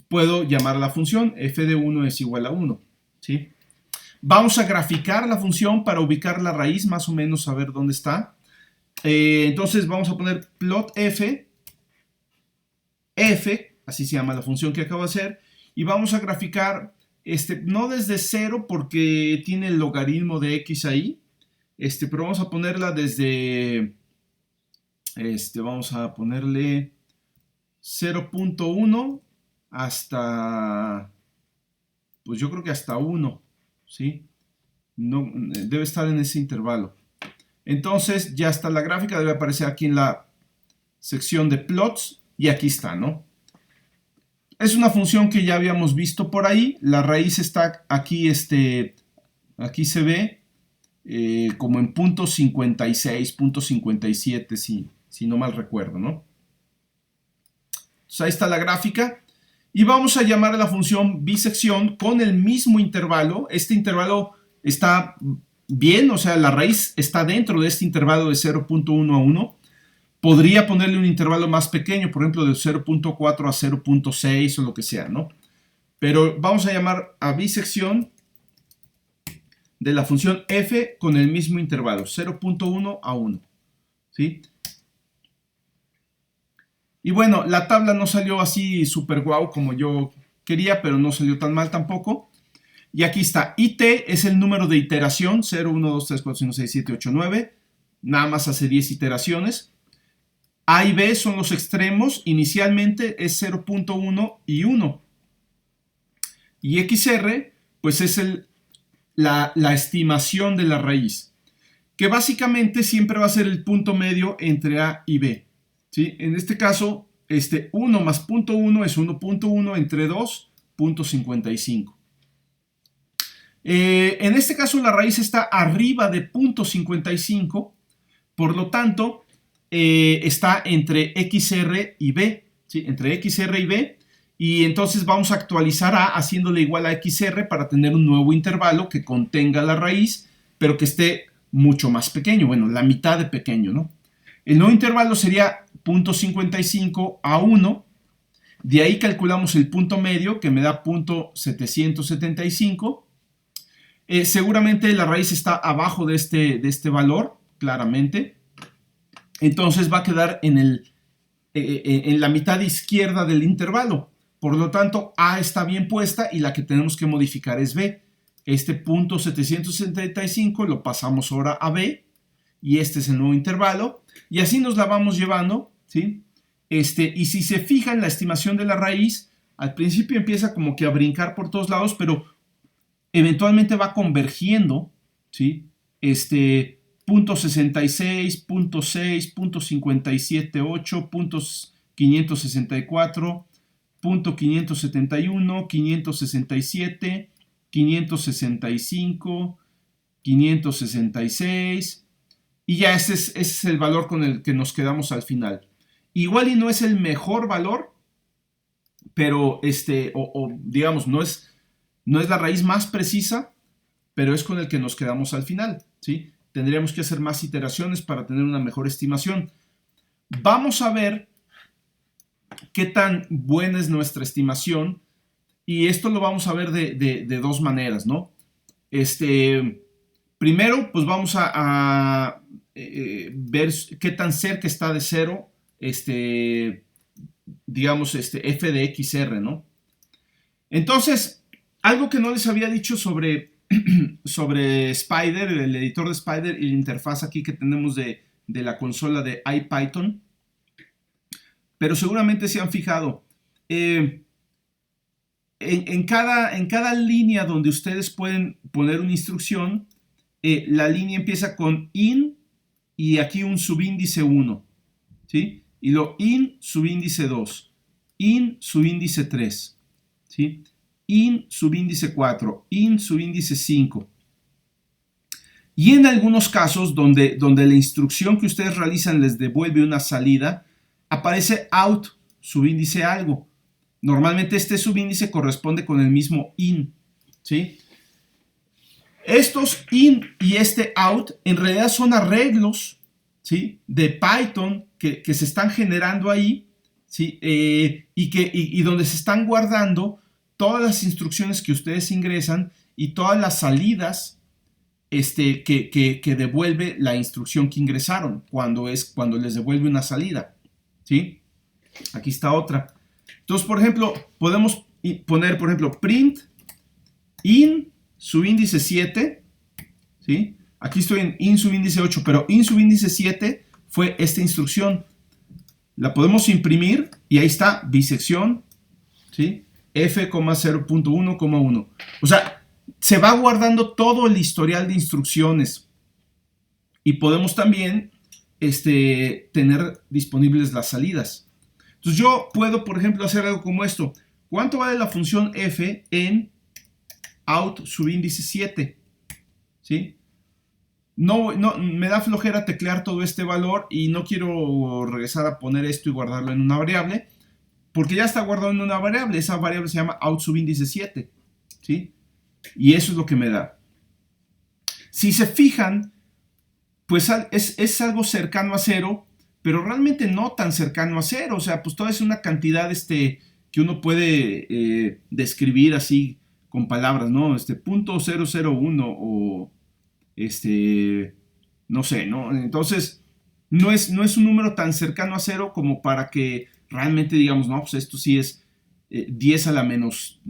puedo llamar a la función f de 1 es igual a 1, ¿sí? Vamos a graficar la función para ubicar la raíz, más o menos saber dónde está. Entonces vamos a poner plot f, así se llama la función que acabo de hacer, y vamos a graficar, no desde 0 porque tiene el logaritmo de x ahí, pero vamos a ponerla desde, vamos a ponerle 0.1 hasta, pues yo creo que hasta 1, ¿sí? No, debe estar en ese intervalo. Entonces ya está la gráfica, debe aparecer aquí en la sección de plots y aquí está, ¿no? Es una función que ya habíamos visto por ahí, la raíz está aquí, aquí se ve como en punto 56, punto 57, si no mal recuerdo, ¿no? Entonces ahí está la gráfica. Y vamos a llamar a la función bisección con el mismo intervalo. Este intervalo está bien, o sea, la raíz está dentro de este intervalo de 0.1 a 1. Podría ponerle un intervalo más pequeño, por ejemplo, de 0.4 a 0.6 o lo que sea, ¿no? Pero vamos a llamar a bisección de la función f con el mismo intervalo, 0.1 a 1, ¿sí? Y bueno, la tabla no salió así súper guau como yo quería, pero no salió tan mal tampoco. Y aquí está, IT es el número de iteración, 0, 1, 2, 3, 4, 5, 6, 7, 8, 9. Nada más hace 10 iteraciones. A y B son los extremos, inicialmente es 0.1 y 1. Y XR, pues es la estimación de la raíz, que básicamente siempre va a ser el punto medio entre A y B. ¿Sí? En este caso, 1 más 0.1 es 1.1 entre 2, 0.55. En este caso la raíz está arriba de 0.55, por lo tanto está entre XR y B, ¿sí? Entre XR y B, y entonces vamos a actualizar A haciéndole igual a XR para tener un nuevo intervalo que contenga la raíz, pero que esté mucho más pequeño, bueno, la mitad de pequeño, ¿no? El nuevo intervalo sería 0.55 a 1. De ahí calculamos el punto medio, que me da 0.775. Seguramente la raíz está abajo de este valor, claramente. Entonces va a quedar en la mitad izquierda del intervalo. Por lo tanto, A está bien puesta y la que tenemos que modificar es B. Este punto 775 lo pasamos ahora a B y este es el nuevo intervalo. Y así nos la vamos llevando, ¿sí? Y si se fijan, la estimación de la raíz al principio empieza como que a brincar por todos lados, pero eventualmente va convergiendo, ¿sí? Punto 66, punto 6, punto 578, puntos 564, punto 571, 567, 565, 566, y ya ese es el valor con el que nos quedamos al final. Igual y no es el mejor valor, pero digamos, no es la raíz más precisa, pero es con el que nos quedamos al final, ¿sí? Tendríamos que hacer más iteraciones para tener una mejor estimación. Vamos a ver qué tan buena es nuestra estimación, y esto lo vamos a ver de dos maneras, ¿no? Primero, pues vamos a ver qué tan cerca está de cero, digamos, f de xr, ¿no? Entonces, algo que no les había dicho sobre Spyder, el editor de Spyder y la interfaz aquí que tenemos de la consola de IPython, pero seguramente se han fijado, en cada línea donde ustedes pueden poner una instrucción, la línea empieza con in y aquí un subíndice 1, ¿sí? Y lo in subíndice 2, in subíndice 3, ¿sí? In subíndice 4, in subíndice 5. Y en algunos casos donde la instrucción que ustedes realizan les devuelve una salida, aparece out subíndice algo. Normalmente este subíndice corresponde con el mismo in, ¿sí? Estos in y out en realidad son arreglos, ¿sí?, de Python que se están generando ahí, ¿sí? Y donde se están guardando todas las instrucciones que ustedes ingresan y todas las salidas que devuelve la instrucción que ingresaron cuando les devuelve una salida, ¿sí? Aquí está otra. Entonces, por ejemplo, podemos poner, por ejemplo, print in subíndice 7, ¿sí? Aquí estoy en in subíndice 8, pero in subíndice 7 fue esta instrucción. La podemos imprimir y ahí está, bisección, ¿sí? F,0.1,1. O sea, se va guardando todo el historial de instrucciones y podemos también tener disponibles las salidas. Entonces yo puedo, por ejemplo, hacer algo como esto. ¿Cuánto vale la función f en out subíndice 7? ¿Sí? No, me da flojera teclear todo este valor y no quiero regresar a poner esto y guardarlo en una variable, porque ya está guardado en una variable. Esa variable se llama out subíndice 7, ¿sí? Y eso es lo que me da. Si se fijan, pues es algo cercano a cero, pero realmente no tan cercano a cero. O sea, pues toda es una cantidad que uno puede describir así con palabras, ¿no? Punto 001 o no sé, ¿no? Entonces, no es un número tan cercano a cero como para que realmente digamos, no, pues esto sí es 10 a la menos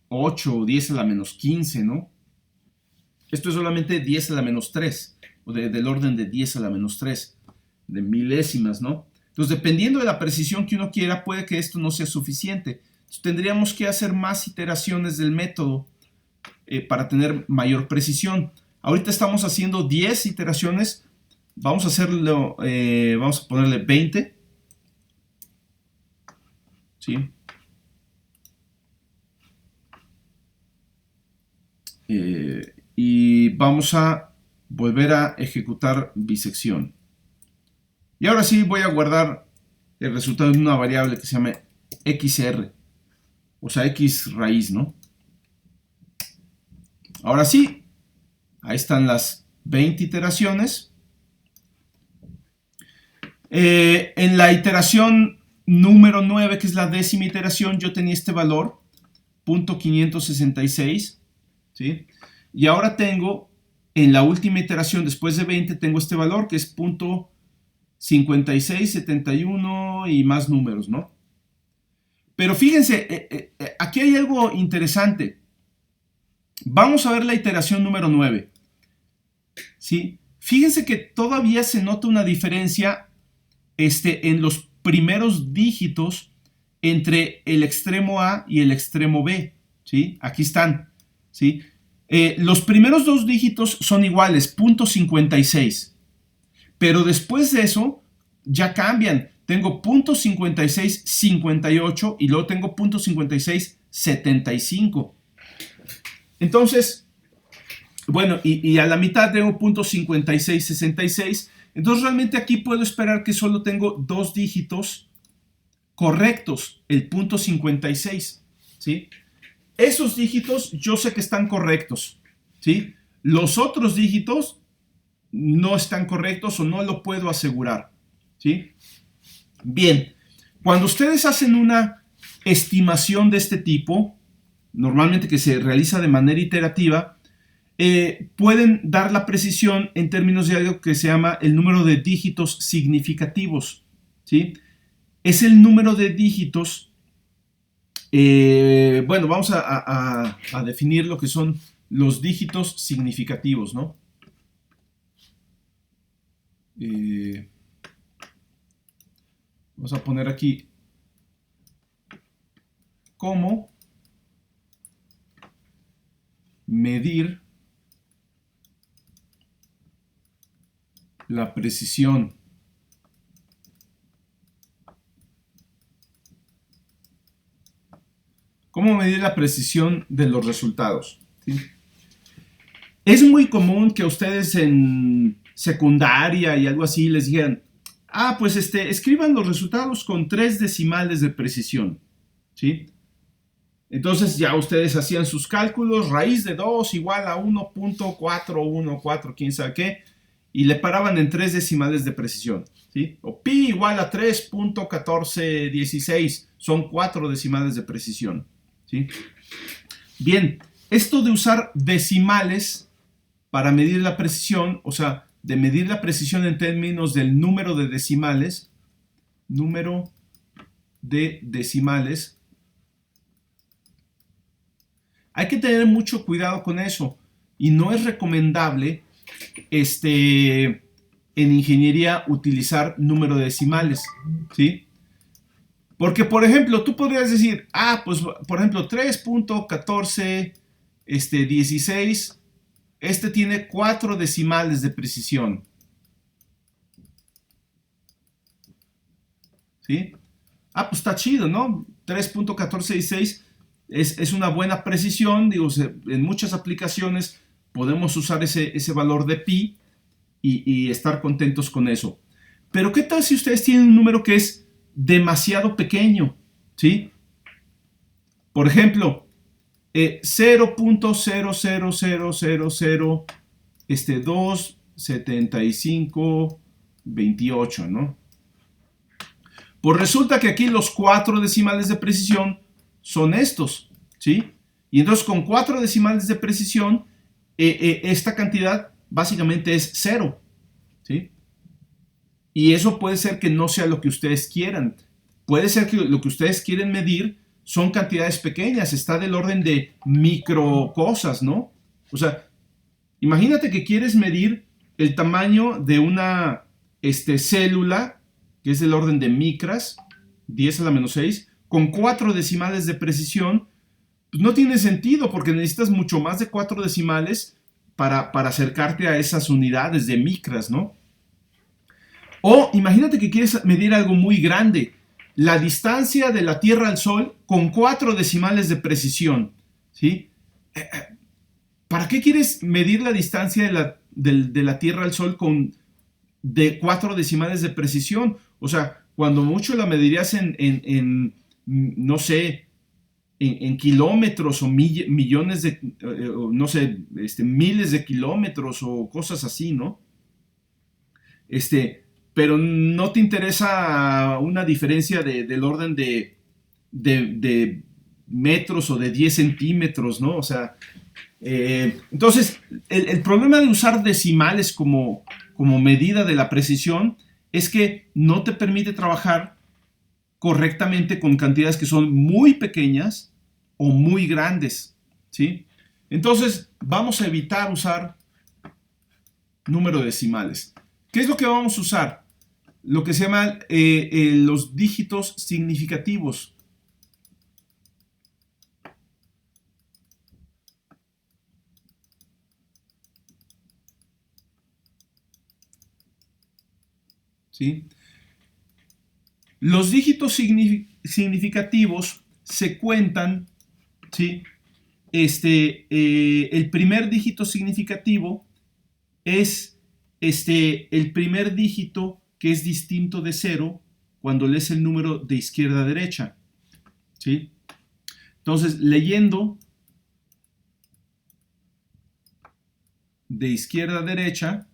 8 o 10 a la menos 15, ¿no? Esto es solamente 10 a la menos 3, o del orden de 10 a la menos 3, de milésimas, ¿no? Entonces, dependiendo de la precisión que uno quiera, puede que esto no sea suficiente. Entonces, tendríamos que hacer más iteraciones del método para tener mayor precisión. Ahorita estamos haciendo 10 iteraciones. Vamos a hacerlo, vamos a ponerle 20. ¿Sí? Y vamos a volver a ejecutar bisección. Y ahora sí voy a guardar el resultado en una variable que se llama xr, o sea, x raíz, ¿no? Ahora sí, ahí están las 20 iteraciones. En la iteración número 9, que es la 10ª iteración, yo tenía este valor, 0.566, ¿sí? Y ahora tengo, en la última iteración, después de 20, tengo este valor, que es 0.5671 y más números, ¿no? Pero fíjense, aquí hay algo interesante. Vamos a ver la iteración número 9, ¿sí? Fíjense que todavía se nota una diferencia en los primeros dígitos entre el extremo A y el extremo B, ¿sí? Aquí están, ¿sí? Los primeros dos dígitos son iguales, 0.56, pero después de eso ya cambian. Tengo 0.5658 y luego tengo 0.5675. Entonces, bueno, y a la mitad tengo 0.5666. Entonces realmente aquí puedo esperar que solo tengo dos dígitos correctos, el 0.56, ¿sí? Esos dígitos yo sé que están correctos, ¿sí? Los otros dígitos no están correctos o no lo puedo asegurar, ¿sí? Bien, cuando ustedes hacen una estimación de este tipo, normalmente que se realiza de manera iterativa, pueden dar la precisión en términos de algo que se llama el número de dígitos significativos, ¿sí? Es el número de dígitos, bueno, vamos a definir lo que son los dígitos significativos, ¿no? Vamos a poner aquí cómo medir la precisión de los resultados, ¿sí? Es muy común que ustedes en secundaria y algo así les digan, pues escriban los resultados con 3 decimales de precisión, ¿sí? Entonces ya ustedes hacían sus cálculos, raíz de 2 igual a 1.414, quién sabe qué, y le paraban en 3 decimales de precisión, ¿sí? O pi igual a 3.1416, son 4 decimales de precisión, ¿sí? Bien, esto de usar decimales para medir la precisión, o sea, de medir la precisión en términos del número de decimales, hay que tener mucho cuidado con eso y no es recomendable en ingeniería utilizar número de decimales, ¿sí? Porque, por ejemplo, tú podrías decir, pues, por ejemplo, 3.1416, tiene 4 decimales de precisión, ¿sí? Pues está chido, ¿no? 3.1416 es una buena precisión, digo, en muchas aplicaciones podemos usar ese valor de pi y estar contentos con eso. Pero ¿qué tal si ustedes tienen un número que es demasiado pequeño? ¿Sí? Por ejemplo, 0.000027528, ¿no? Pues resulta que aquí los 4 decimales de precisión son estos, ¿sí? Y entonces con 4 decimales de precisión, esta cantidad básicamente es 0, ¿sí? Y eso puede ser que no sea lo que ustedes quieran. Puede ser que lo que ustedes quieren medir son cantidades pequeñas, está del orden de micro cosas, ¿no? O sea, imagínate que quieres medir el tamaño de una célula, que es del orden de micras, 10 a la menos 6, con 4 decimales de precisión. Pues no tiene sentido porque necesitas mucho más de 4 decimales para acercarte a esas unidades de micras, ¿no? O imagínate que quieres medir algo muy grande, la distancia de la Tierra al Sol con 4 decimales de precisión, ¿sí? ¿Para qué quieres medir la distancia de la Tierra al Sol de 4 decimales de precisión? O sea, cuando mucho la medirías en no sé, en kilómetros o millones de, no sé, miles de kilómetros o cosas así, ¿no? pero no te interesa una diferencia del orden de metros o de 10 centímetros, ¿no? O sea, entonces, el problema de usar decimales como medida de la precisión es que no te permite trabajar correctamente con cantidades que son muy pequeñas o muy grandes, ¿sí? Entonces, vamos a evitar usar números decimales. ¿Qué es lo que vamos a usar? Lo que se llama los dígitos significativos. ¿Sí? Los dígitos significativos se cuentan, ¿sí? El primer dígito significativo es el primer dígito que es distinto de 0 cuando lees el número de izquierda a derecha, ¿sí? Entonces, leyendo de izquierda a derecha,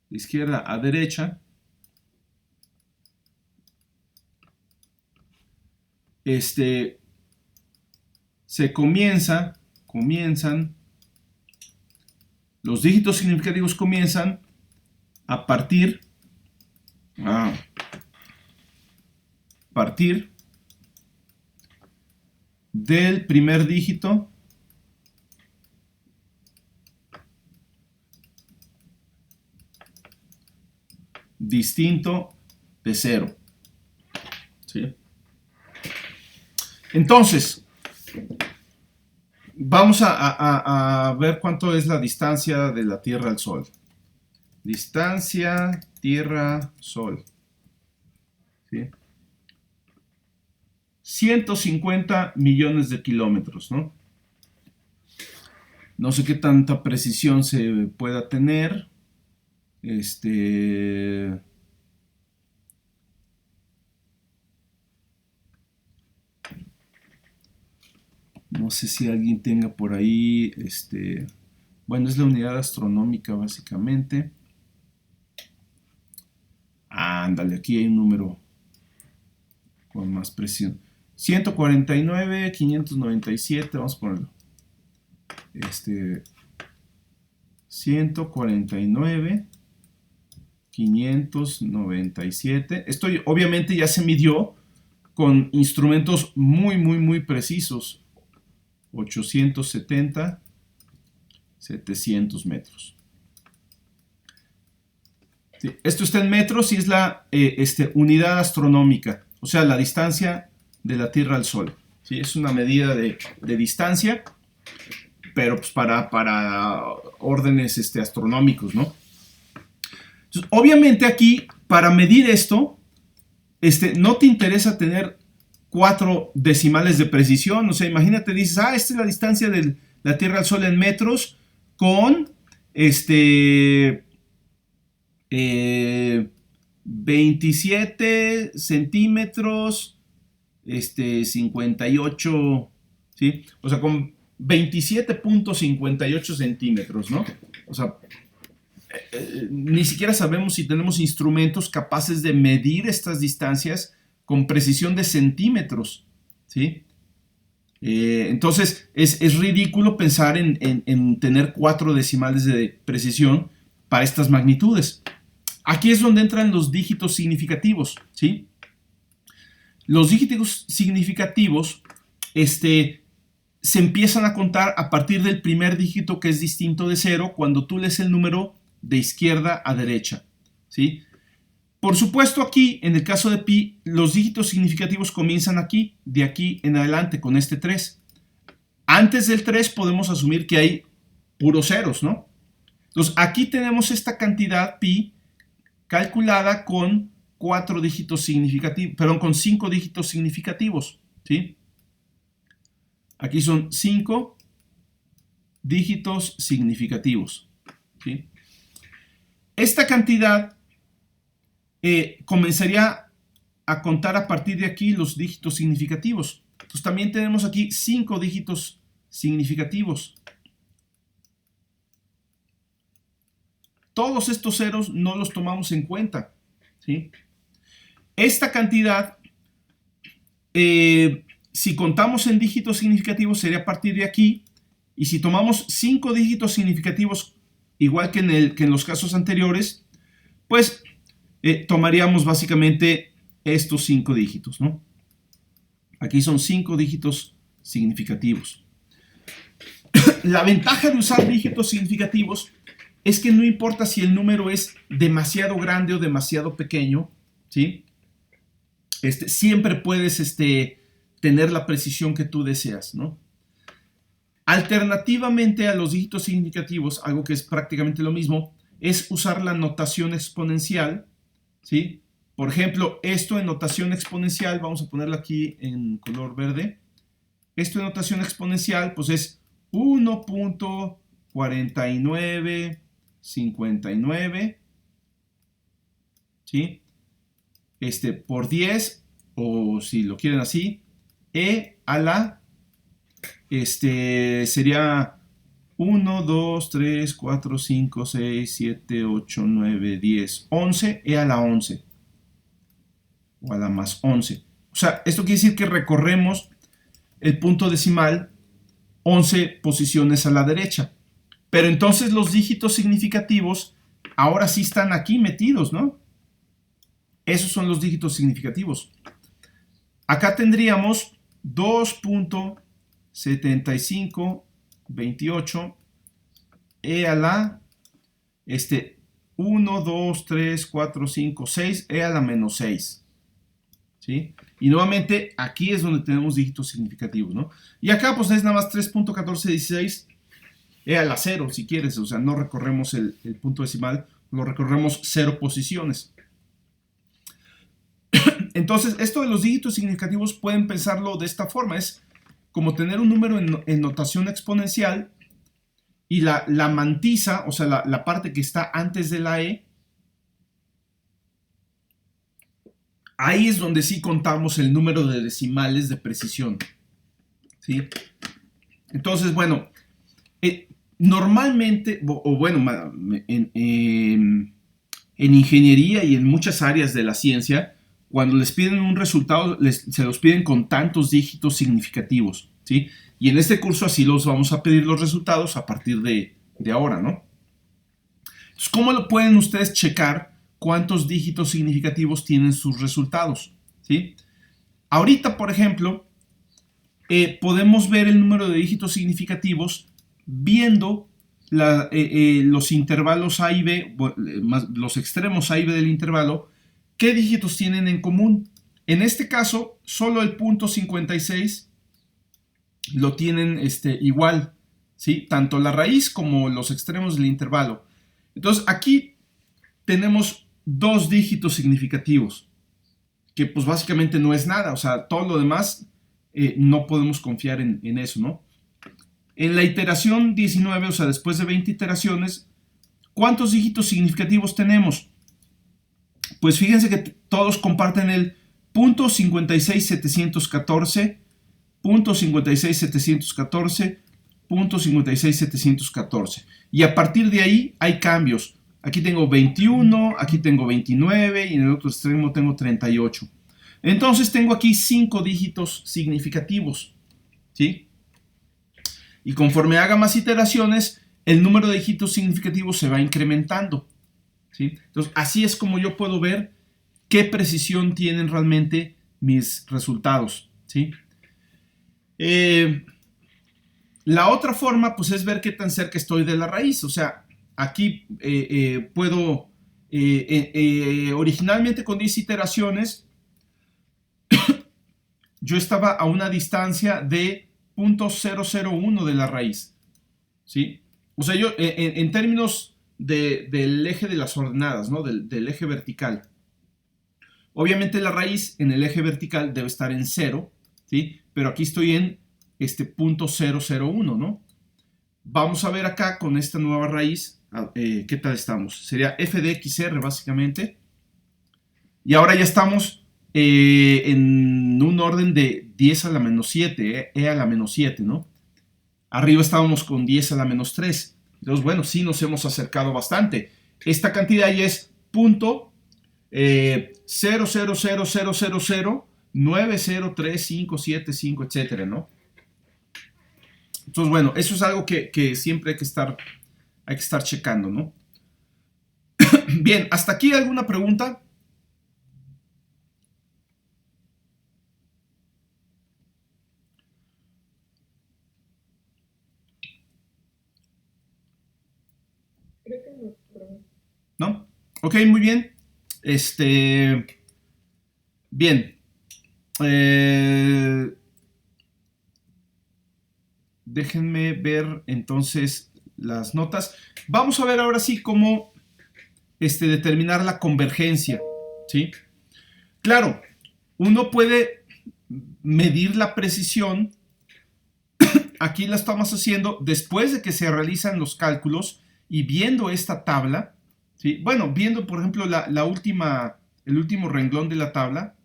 de izquierda a derecha, se comienzan, los dígitos significativos comienzan a partir del primer dígito distinto de 0. ¿Sí? Entonces, vamos a ver cuánto es la distancia de la Tierra al Sol. Distancia Tierra-Sol. ¿Sí? 150 millones de kilómetros, ¿no? No sé qué tanta precisión se pueda tener. No sé si alguien tenga por ahí, bueno, es la unidad astronómica básicamente. Ándale, aquí hay un número con más precisión. 149,597, vamos a ponerlo. 149,597. Esto obviamente ya se midió con instrumentos muy precisos. 870, 700 metros. ¿Sí? Esto está en metros y es la unidad astronómica, o sea, la distancia de la Tierra al Sol. ¿Sí? Es una medida de distancia, pero pues para órdenes astronómicos, ¿no? Entonces, obviamente aquí, para medir esto, no te interesa tener 4 decimales de precisión. O sea, imagínate, dices, esta es la distancia de la Tierra al Sol en metros con 27 centímetros, 58, ¿sí? O sea, con 27.58 centímetros, ¿no? O sea, ni siquiera sabemos si tenemos instrumentos capaces de medir estas distancias con precisión de centímetros, ¿sí? Entonces es ridículo pensar en tener 4 decimales de precisión para estas magnitudes. Aquí es donde entran los dígitos significativos, ¿sí? Los dígitos significativos se empiezan a contar a partir del primer dígito que es distinto de 0 cuando tú lees el número de izquierda a derecha, ¿sí? Por supuesto, aquí, en el caso de pi, los dígitos significativos comienzan aquí, de aquí en adelante, con este 3. Antes del 3 podemos asumir que hay puros ceros, ¿no? Entonces, aquí tenemos esta cantidad pi calculada con 4 dígitos significativos, perdón, con 5 dígitos significativos, ¿sí? Aquí son 5 dígitos significativos, ¿sí? Esta cantidad comenzaría a contar a partir de aquí los dígitos significativos. Entonces también tenemos aquí 5 dígitos significativos. todos estos ceros no los tomamos en cuenta, ¿sí? Esta cantidad, si contamos en dígitos significativos, sería a partir de aquí. Y si tomamos 5 dígitos significativos, igual que en los casos anteriores, pues tomaríamos básicamente estos 5 dígitos, ¿no? Aquí son 5 dígitos significativos. La ventaja de usar dígitos significativos es que no importa si el número es demasiado grande o demasiado pequeño, ¿sí? Siempre puedes tener la precisión que tú deseas, ¿no? Alternativamente a los dígitos significativos, algo que es prácticamente lo mismo, es usar la notación exponencial, ¿sí? Por ejemplo, esto en notación exponencial, vamos a ponerlo aquí en color verde. Esto en notación exponencial, pues es 1.4959, ¿sí? Por 10, o si lo quieren así, e a la, sería 1, 2, 3, 4, 5, 6, 7, 8, 9, 10, 11, e a la 11, o a la más 11. O sea, esto quiere decir que recorremos el punto decimal 11 posiciones a la derecha. Pero entonces los dígitos significativos ahora sí están aquí metidos, ¿no? Esos son los dígitos significativos. Acá tendríamos 2.7528 e a la 1, 2, 3, 4, 5, 6 e a la menos 6. ¿Sí? Y nuevamente aquí es donde tenemos dígitos significativos, ¿no? Y acá pues es nada más 3.1416 e a la 0 si quieres, o sea, no recorremos el punto decimal, lo recorremos 0 posiciones. Entonces, esto de los dígitos significativos pueden pensarlo de esta forma, es como tener un número en notación exponencial y la mantisa, o sea, la parte que está antes de la E, ahí es donde sí contamos el número de decimales de precisión, ¿sí? Entonces, bueno, normalmente, o bueno, en ingeniería y en muchas áreas de la ciencia, cuando les piden un resultado, se los piden con tantos dígitos significativos, ¿sí? Y en este curso así los vamos a pedir los resultados a partir de ahora, ¿no? Entonces, ¿cómo lo pueden ustedes checar cuántos dígitos significativos tienen sus resultados? ¿Sí? Ahorita, por ejemplo, podemos ver el número de dígitos significativos viendo los intervalos A y B, los extremos A y B del intervalo. ¿Qué dígitos tienen en común? En este caso, solo el punto 56 lo tienen igual, ¿sí? Tanto la raíz como los extremos del intervalo. Entonces, aquí tenemos 2 dígitos significativos, que pues básicamente no es nada, o sea, todo lo demás no podemos confiar en eso, ¿no? En la iteración 19, o sea, después de 20 iteraciones, ¿cuántos dígitos significativos tenemos? Pues fíjense que todos comparten el punto 56714, punto 56714, punto 56714. Y a partir de ahí hay cambios. Aquí tengo 21, aquí tengo 29 y en el otro extremo tengo 38. Entonces tengo aquí 5 dígitos significativos, ¿sí? Y conforme haga más iteraciones, el número de dígitos significativos se va incrementando, ¿sí? Entonces, así es como yo puedo ver qué precisión tienen realmente mis resultados, ¿sí? La otra forma, pues, es ver qué tan cerca estoy de la raíz. O sea, aquí puedo, originalmente con 10 iteraciones, yo estaba a una distancia de 0.001 de la raíz, ¿sí? O sea, yo, en términos del eje de las ordenadas, ¿no? Del eje vertical. Obviamente la raíz en el eje vertical debe estar en 0, ¿sí? Pero aquí estoy en 0.001, ¿no? Vamos a ver acá con esta nueva raíz, ¿qué tal estamos? Sería f de xr básicamente. Y ahora ya estamos en un orden de 10 a la menos 7, e a la menos 7, ¿no? Arriba estábamos con 10 a la menos 3. Entonces, bueno, sí nos hemos acercado bastante. esta cantidad ya es punto 0.00000903575, etcétera, ¿no? Entonces, bueno, eso es algo que siempre hay que estar checando, ¿no? Bien, ¿hasta aquí alguna pregunta? Creo que no, pero... ¿No? Ok, muy bien. Bien. Déjenme ver entonces las notas. Vamos a ver ahora sí cómo determinar la convergencia, ¿sí? Claro, uno puede medir la precisión. Aquí la estamos haciendo después de que se realizan los cálculos y viendo esta tabla, ¿sí? Bueno, viendo por ejemplo el último renglón de la tabla,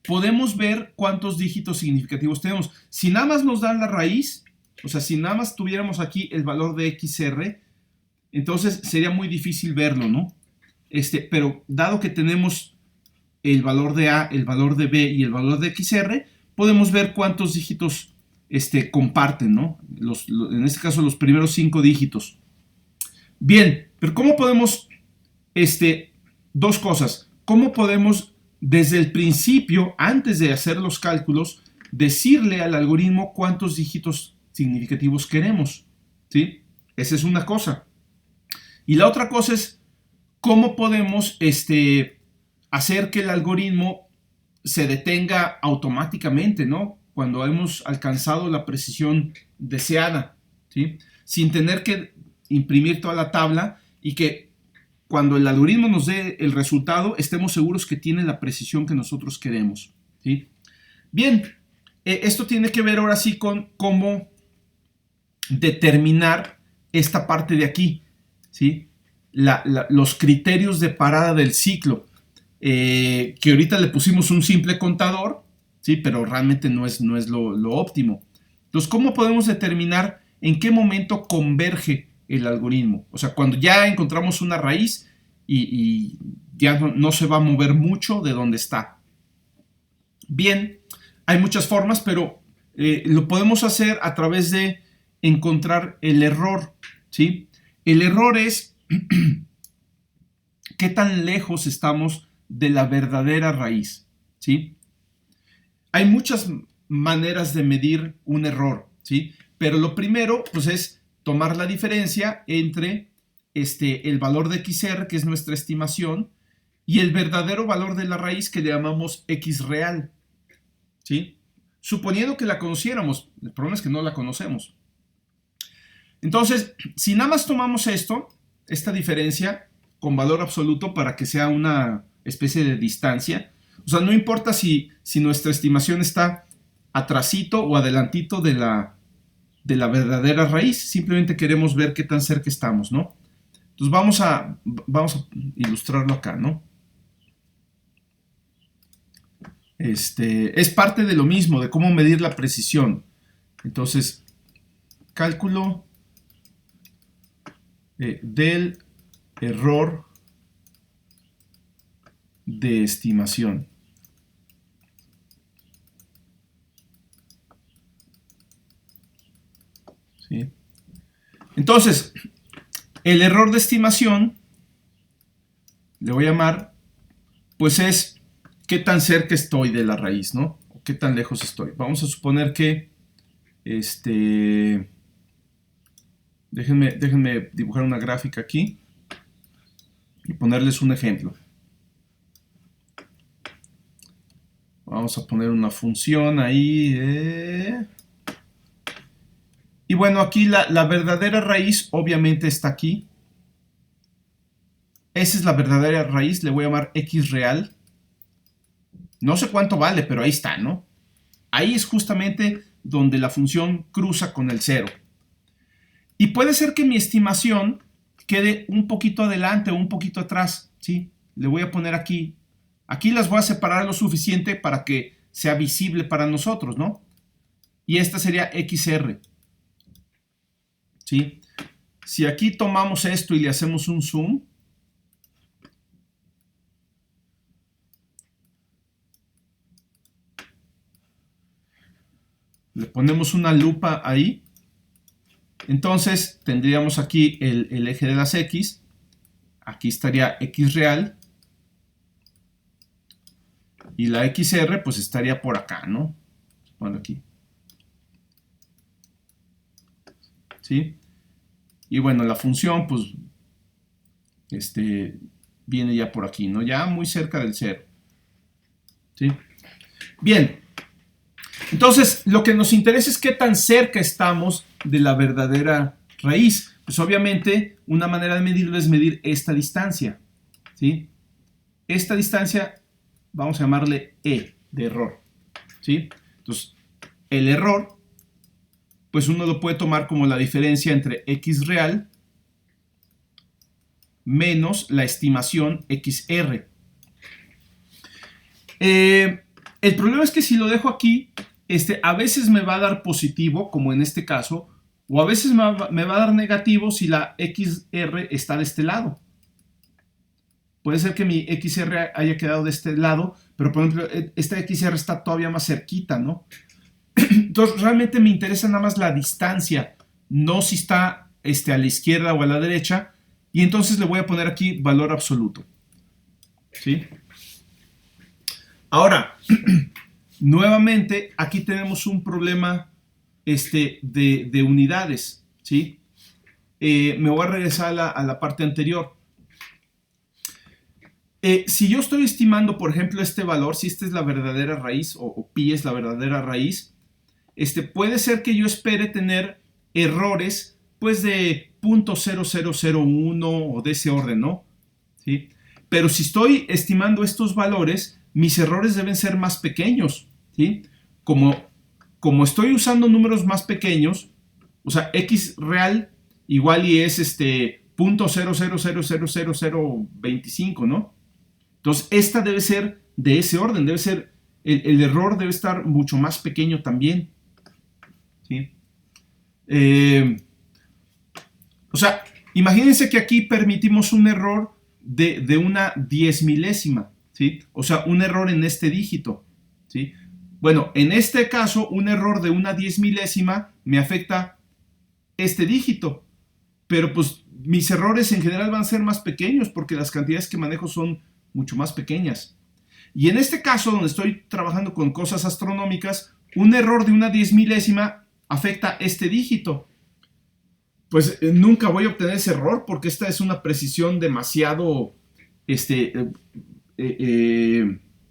podemos ver cuántos dígitos significativos tenemos. Si nada más nos dan la raíz, o sea, si nada más tuviéramos aquí el valor de XR, entonces sería muy difícil verlo, ¿no? Pero dado que tenemos el valor de A, el valor de B y el valor de XR, podemos ver cuántos dígitos comparten, ¿no? En este caso, los primeros 5 dígitos. Bien, pero ¿cómo podemos, dos cosas, cómo podemos desde el principio, antes de hacer los cálculos, decirle al algoritmo cuántos dígitos significativos queremos, ¿sí? Esa es una cosa. Y la otra cosa es cómo podemos hacer que el algoritmo se detenga automáticamente, ¿no? Cuando hemos alcanzado la precisión deseada, ¿sí? Sin tener que imprimir toda la tabla y que cuando el algoritmo nos dé el resultado estemos seguros que tiene la precisión que nosotros queremos, ¿sí? Bien, esto tiene que ver ahora sí con cómo determinar esta parte de aquí, ¿sí? Los criterios de parada del ciclo, que ahorita le pusimos un simple contador, ¿sí? Pero realmente no es lo óptimo. Entonces, ¿cómo podemos determinar en qué momento converge el algoritmo? O sea, cuando ya encontramos una raíz y ya no se va a mover mucho de donde está. Bien, hay muchas formas, pero lo podemos hacer a través de encontrar el error, ¿sí? El error es qué tan lejos estamos de la verdadera raíz, ¿sí? Hay muchas maneras de medir un error, ¿sí? Pero lo primero, pues, es tomar la diferencia entre el valor de XR, que es nuestra estimación, y el verdadero valor de la raíz, que le llamamos X real, ¿sí? Suponiendo que la conociéramos, el problema es que no la conocemos. Entonces, si nada más tomamos esta diferencia con valor absoluto para que sea una especie de distancia, o sea, no importa si nuestra estimación está atrasito o adelantito de la verdadera raíz, simplemente queremos ver qué tan cerca estamos, ¿no? Entonces vamos a ilustrarlo acá, ¿no? Es parte de lo mismo, de cómo medir la precisión. Entonces, cálculo del error de estimación. ¿Sí? Entonces, el error de estimación, le voy a llamar, pues es qué tan cerca estoy de la raíz, ¿no? O qué tan lejos estoy. Vamos a suponer que, déjenme dibujar una gráfica aquí y ponerles un ejemplo. Vamos a poner una función ahí. Y bueno, aquí la verdadera raíz obviamente está aquí. Esa es la verdadera raíz, le voy a llamar X real. No sé cuánto vale, pero ahí está, ¿no? Ahí es justamente donde la función cruza con el 0. Y puede ser que mi estimación quede un poquito adelante o un poquito atrás, ¿sí? Le voy a poner aquí. Aquí las voy a separar lo suficiente para que sea visible para nosotros, ¿no? Y esta sería XR, ¿sí? Si aquí tomamos esto y le hacemos un zoom, le ponemos una lupa ahí, entonces tendríamos aquí el eje de las X, aquí estaría X real, y la XR pues estaría por acá, ¿no? Bueno, aquí. ¿Sí? Y bueno, la función pues viene ya por aquí, ¿no? Ya muy cerca del 0. ¿Sí? Bien. Entonces, lo que nos interesa es qué tan cerca estamos de la verdadera raíz. Pues obviamente, una manera de medirlo es medir esta distancia. ¿Sí? Esta distancia, vamos a llamarle E, de error. ¿Sí? Entonces, el error, pues uno lo puede tomar como la diferencia entre X real menos la estimación XR. El problema es que si lo dejo aquí, a veces me va a dar positivo, como en este caso, o a veces me va a dar negativo si la XR está de este lado. Puede ser que mi XR haya quedado de este lado, pero por ejemplo, esta XR está todavía más cerquita, ¿no? Entonces, realmente me interesa nada más la distancia, no si está a la izquierda o a la derecha, y entonces le voy a poner aquí valor absoluto. ¿Sí? Ahora, nuevamente, aquí tenemos un problema de unidades, ¿sí? Me voy a regresar a la parte anterior. Si yo estoy estimando, por ejemplo, este valor, si esta es la verdadera raíz, o pi es la verdadera raíz, puede ser que yo espere tener errores, pues, de 0.0001 o de ese orden, ¿no? ¿Sí? Pero si estoy estimando estos valores, mis errores deben ser más pequeños, ¿sí? Como estoy usando números más pequeños, o sea, X real igual y es 0.00000025, ¿no? Entonces, esta debe ser de ese orden, debe ser, el error debe estar mucho más pequeño también, ¿sí? O sea, imagínense que aquí permitimos un error de una 10 milésima, ¿sí? O sea, un error en este dígito, ¿sí? Bueno, en este caso, un error de una 10 milésima me afecta este dígito, pero pues mis errores en general van a ser más pequeños porque las cantidades que manejo son mucho más pequeñas. Y en este caso, donde estoy trabajando con cosas astronómicas, un error de una 10 milésima afecta este dígito. Pues nunca voy a obtener ese error porque esta es una precisión demasiado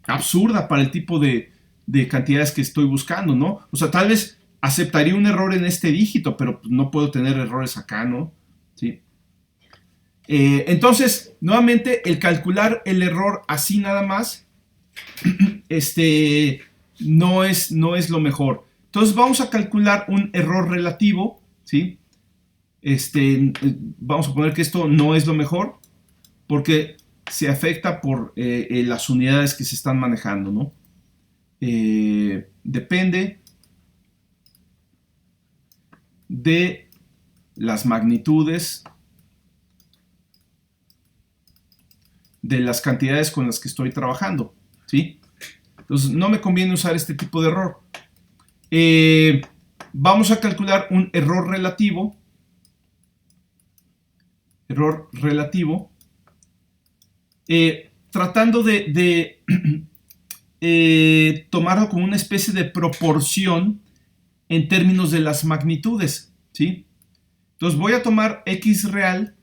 absurda para el tipo de cantidades que estoy buscando, ¿no? O sea, tal vez aceptaría un error en este dígito, pero no puedo tener errores acá, ¿no? ¿Sí? Entonces, nuevamente, el calcular el error así nada más, no es lo mejor. Entonces, vamos a calcular un error relativo, ¿sí? Vamos a poner que esto no es lo mejor porque se afecta por las unidades que se están manejando, ¿no? Depende de las magnitudes de las cantidades con las que estoy trabajando, ¿sí? Entonces no me conviene usar este tipo de error. Vamos a calcular un error relativo. Tratando de tomarlo como una especie de proporción en términos de las magnitudes, ¿sí? Entonces voy a tomar X real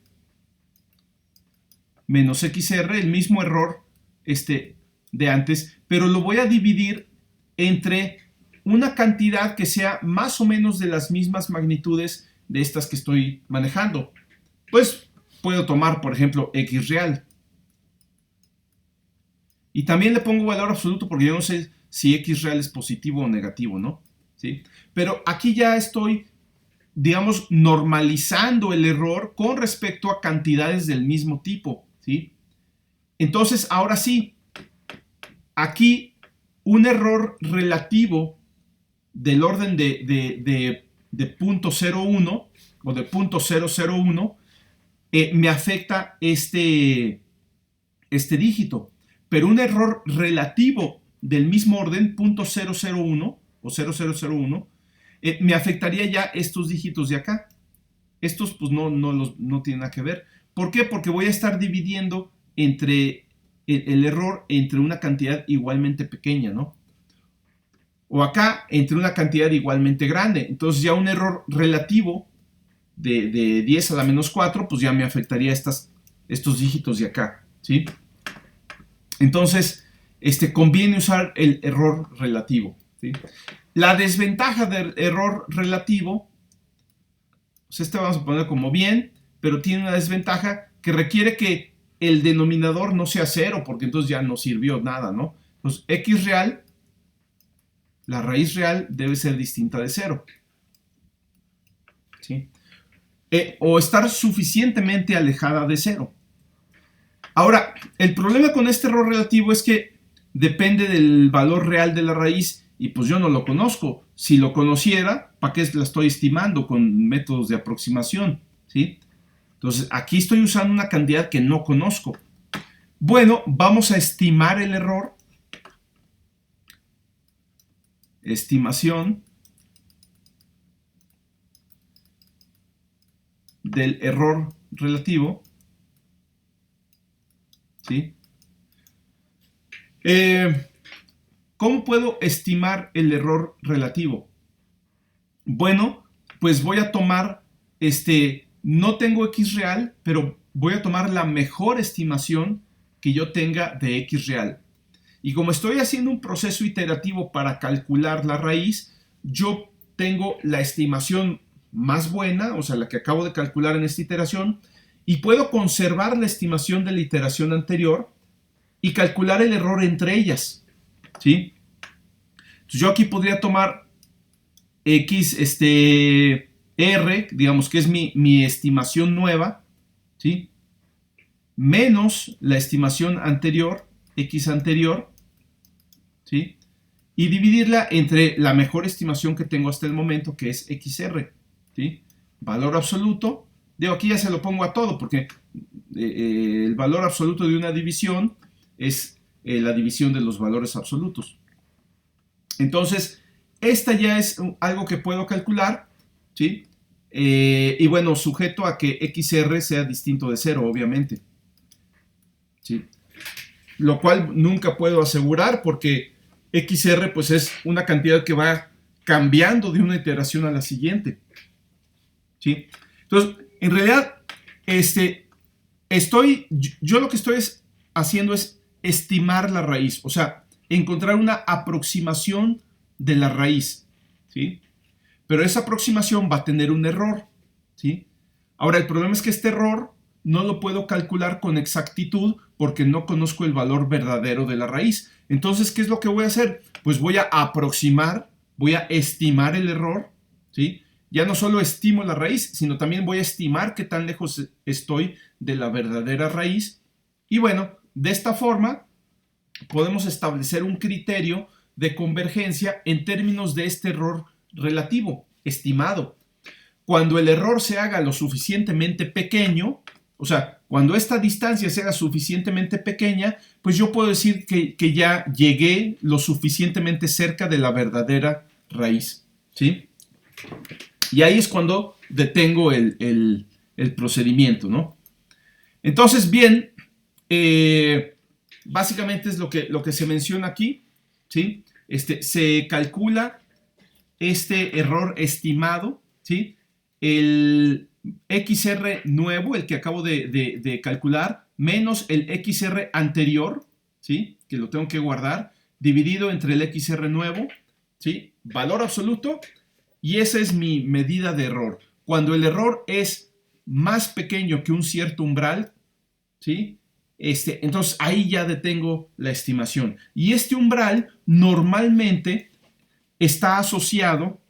menos XR, el mismo error de antes, pero lo voy a dividir entre una cantidad que sea más o menos de las mismas magnitudes de estas que estoy manejando. Pues puedo tomar, por ejemplo, X real. Y también le pongo valor absoluto porque yo no sé si X real es positivo o negativo, ¿no? ¿Sí? Pero aquí ya estoy, digamos, normalizando el error con respecto a cantidades del mismo tipo, ¿sí? Entonces, ahora sí, aquí un error relativo del orden de 0.01, o de 0.001, me afecta este dígito. Pero un error relativo del mismo orden, 0.001 o 0001, me afectaría ya estos dígitos de acá. Estos pues no tienen nada que ver. ¿Por qué? Porque voy a estar dividiendo entre el error entre una cantidad igualmente pequeña, ¿no? O acá entre una cantidad igualmente grande. Entonces ya un error relativo de 10 a la menos 4, pues ya me afectaría estos dígitos de acá, ¿sí? Entonces, conviene usar el error relativo, ¿sí? La desventaja del error relativo, pues vamos a poner como bien, pero tiene una desventaja que requiere que el denominador no sea 0, porque entonces ya no sirvió nada, ¿no? Entonces, x real, la raíz real debe ser distinta de 0, ¿sí? O estar suficientemente alejada de 0. Ahora, el problema con este error relativo es que depende del valor real de la raíz y pues yo no lo conozco. Si lo conociera, ¿para qué la estoy estimando con métodos de aproximación? ¿Sí? Entonces, aquí estoy usando una cantidad que no conozco. Bueno, vamos a estimar el error. Estimación del error relativo. ¿Sí? ¿Cómo puedo estimar el error relativo? Bueno, pues voy a tomar, no tengo x real, pero voy a tomar la mejor estimación que yo tenga de x real. Y como estoy haciendo un proceso iterativo para calcular la raíz, yo tengo la estimación más buena, o sea, la que acabo de calcular en esta iteración, y puedo conservar la estimación de la iteración anterior y calcular el error entre ellas, ¿sí? Entonces yo aquí podría tomar x, r, digamos que es mi estimación nueva, ¿sí? Menos la estimación anterior, x anterior, ¿sí? Y dividirla entre la mejor estimación que tengo hasta el momento, que es xr, ¿sí? Valor absoluto. Digo, aquí ya se lo pongo a todo, porque el valor absoluto de una división es la división de los valores absolutos. Entonces, esta ya es algo que puedo calcular, ¿sí? Y bueno, sujeto a que xr sea distinto de 0, obviamente, ¿sí? Lo cual nunca puedo asegurar porque xr pues es una cantidad que va cambiando de una iteración a la siguiente, ¿sí? Entonces, en realidad, yo lo que estoy haciendo es estimar la raíz, o sea, encontrar una aproximación de la raíz, ¿sí? Pero esa aproximación va a tener un error, ¿sí? Ahora, el problema es que este error no lo puedo calcular con exactitud porque no conozco el valor verdadero de la raíz. Entonces, ¿qué es lo que voy a hacer? Pues voy a aproximar, voy a estimar el error, ¿sí? Ya no solo estimo la raíz, sino también voy a estimar qué tan lejos estoy de la verdadera raíz. Y bueno, de esta forma podemos establecer un criterio de convergencia en términos de este error relativo, estimado. Cuando el error se haga lo suficientemente pequeño, o sea, cuando esta distancia se haga suficientemente pequeña, pues yo puedo decir que ya llegué lo suficientemente cerca de la verdadera raíz, ¿sí? Y ahí es cuando detengo el procedimiento, ¿no? Entonces, bien, básicamente es lo que se menciona aquí, ¿sí? Se calcula este error estimado, ¿sí? El XR nuevo, el que acabo de calcular, menos el XR anterior, ¿sí? Que lo tengo que guardar, dividido entre el XR nuevo, ¿sí? Valor absoluto, y esa es mi medida de error. Cuando el error es más pequeño que un cierto umbral, ¿sí? Entonces ahí ya detengo la estimación. Y este umbral normalmente está asociado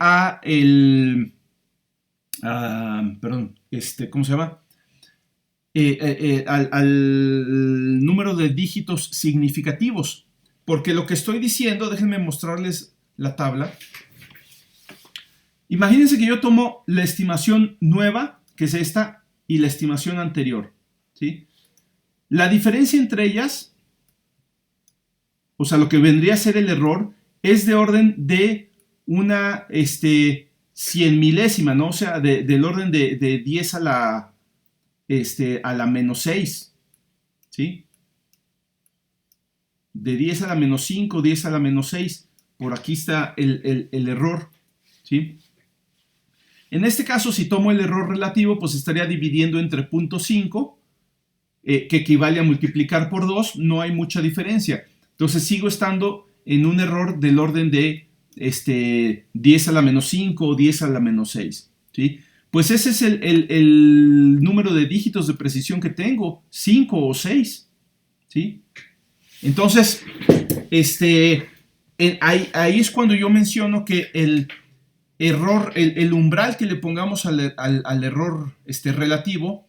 a el... perdón, ¿cómo se llama? Al número de dígitos significativos. Porque lo que estoy diciendo, déjenme mostrarles la tabla. Imagínense que yo tomo la estimación nueva, que es esta, y la estimación anterior, ¿sí? La diferencia entre ellas, o sea, lo que vendría a ser el error, es de orden de una 100 milésima, ¿no? O sea, del orden de 10 a la menos 6, ¿sí? De 10 a la menos 5, 10 a la menos 6. Por aquí está el error, ¿sí? En este caso, si tomo el error relativo, pues estaría dividiendo entre 0.5, que equivale a multiplicar por 2, no hay mucha diferencia. Entonces sigo estando en un error del orden de 10 a la menos 5 o 10 a la menos 6, ¿sí? Pues ese es el número de dígitos de precisión que tengo, 5 o 6, ¿sí? Entonces, ahí es cuando yo menciono que el error, el umbral que le pongamos al error relativo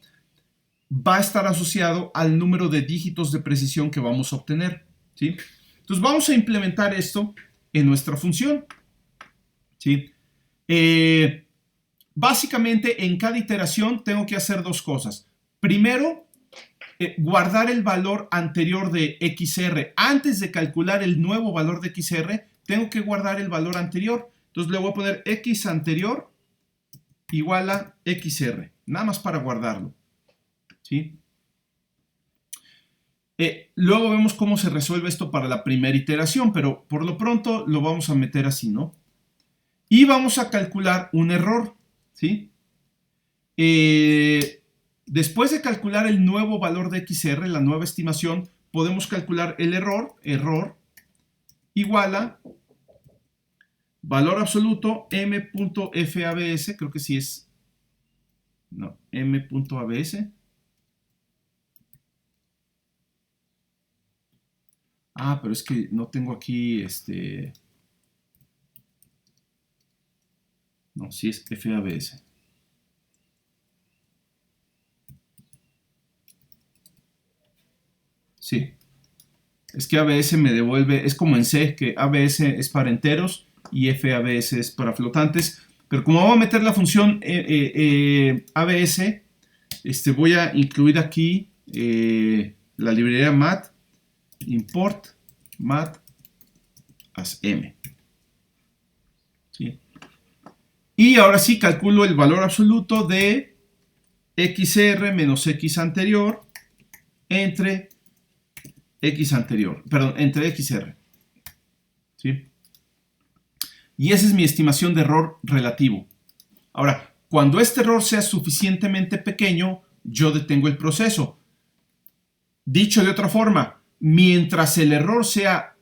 va a estar asociado al número de dígitos de precisión que vamos a obtener, ¿sí? Entonces vamos a implementar esto en nuestra función, ¿sí? Básicamente en cada iteración tengo que hacer dos cosas. Primero, guardar el valor anterior de XR. Antes de calcular el nuevo valor de XR, tengo que guardar el valor anterior. Entonces le voy a poner X anterior igual a XR, nada más para guardarlo, ¿sí? Luego vemos cómo se resuelve esto para la primera iteración, pero por lo pronto lo vamos a meter así, ¿no? Y vamos a calcular un error, ¿sí? Después de calcular el nuevo valor de XR, la nueva estimación, podemos calcular el error igual a valor absoluto m.fabs, creo que sí es, no, m.abs. Pero es que no tengo aquí, no, sí es FABS. Sí. Es que ABS me devuelve, es como en C, que ABS es para enteros y FABS es para flotantes. Pero como voy a meter la función ABS, voy a incluir aquí la librería mat, import mat as m. ¿Sí? Y ahora sí calculo el valor absoluto de XR menos X anterior entre X anterior, perdón, entre XR. ¿Sí? Y esa es mi estimación de error relativo. Ahora, cuando este error sea suficientemente pequeño, yo detengo el proceso. Dicho de otra forma, mientras el error sea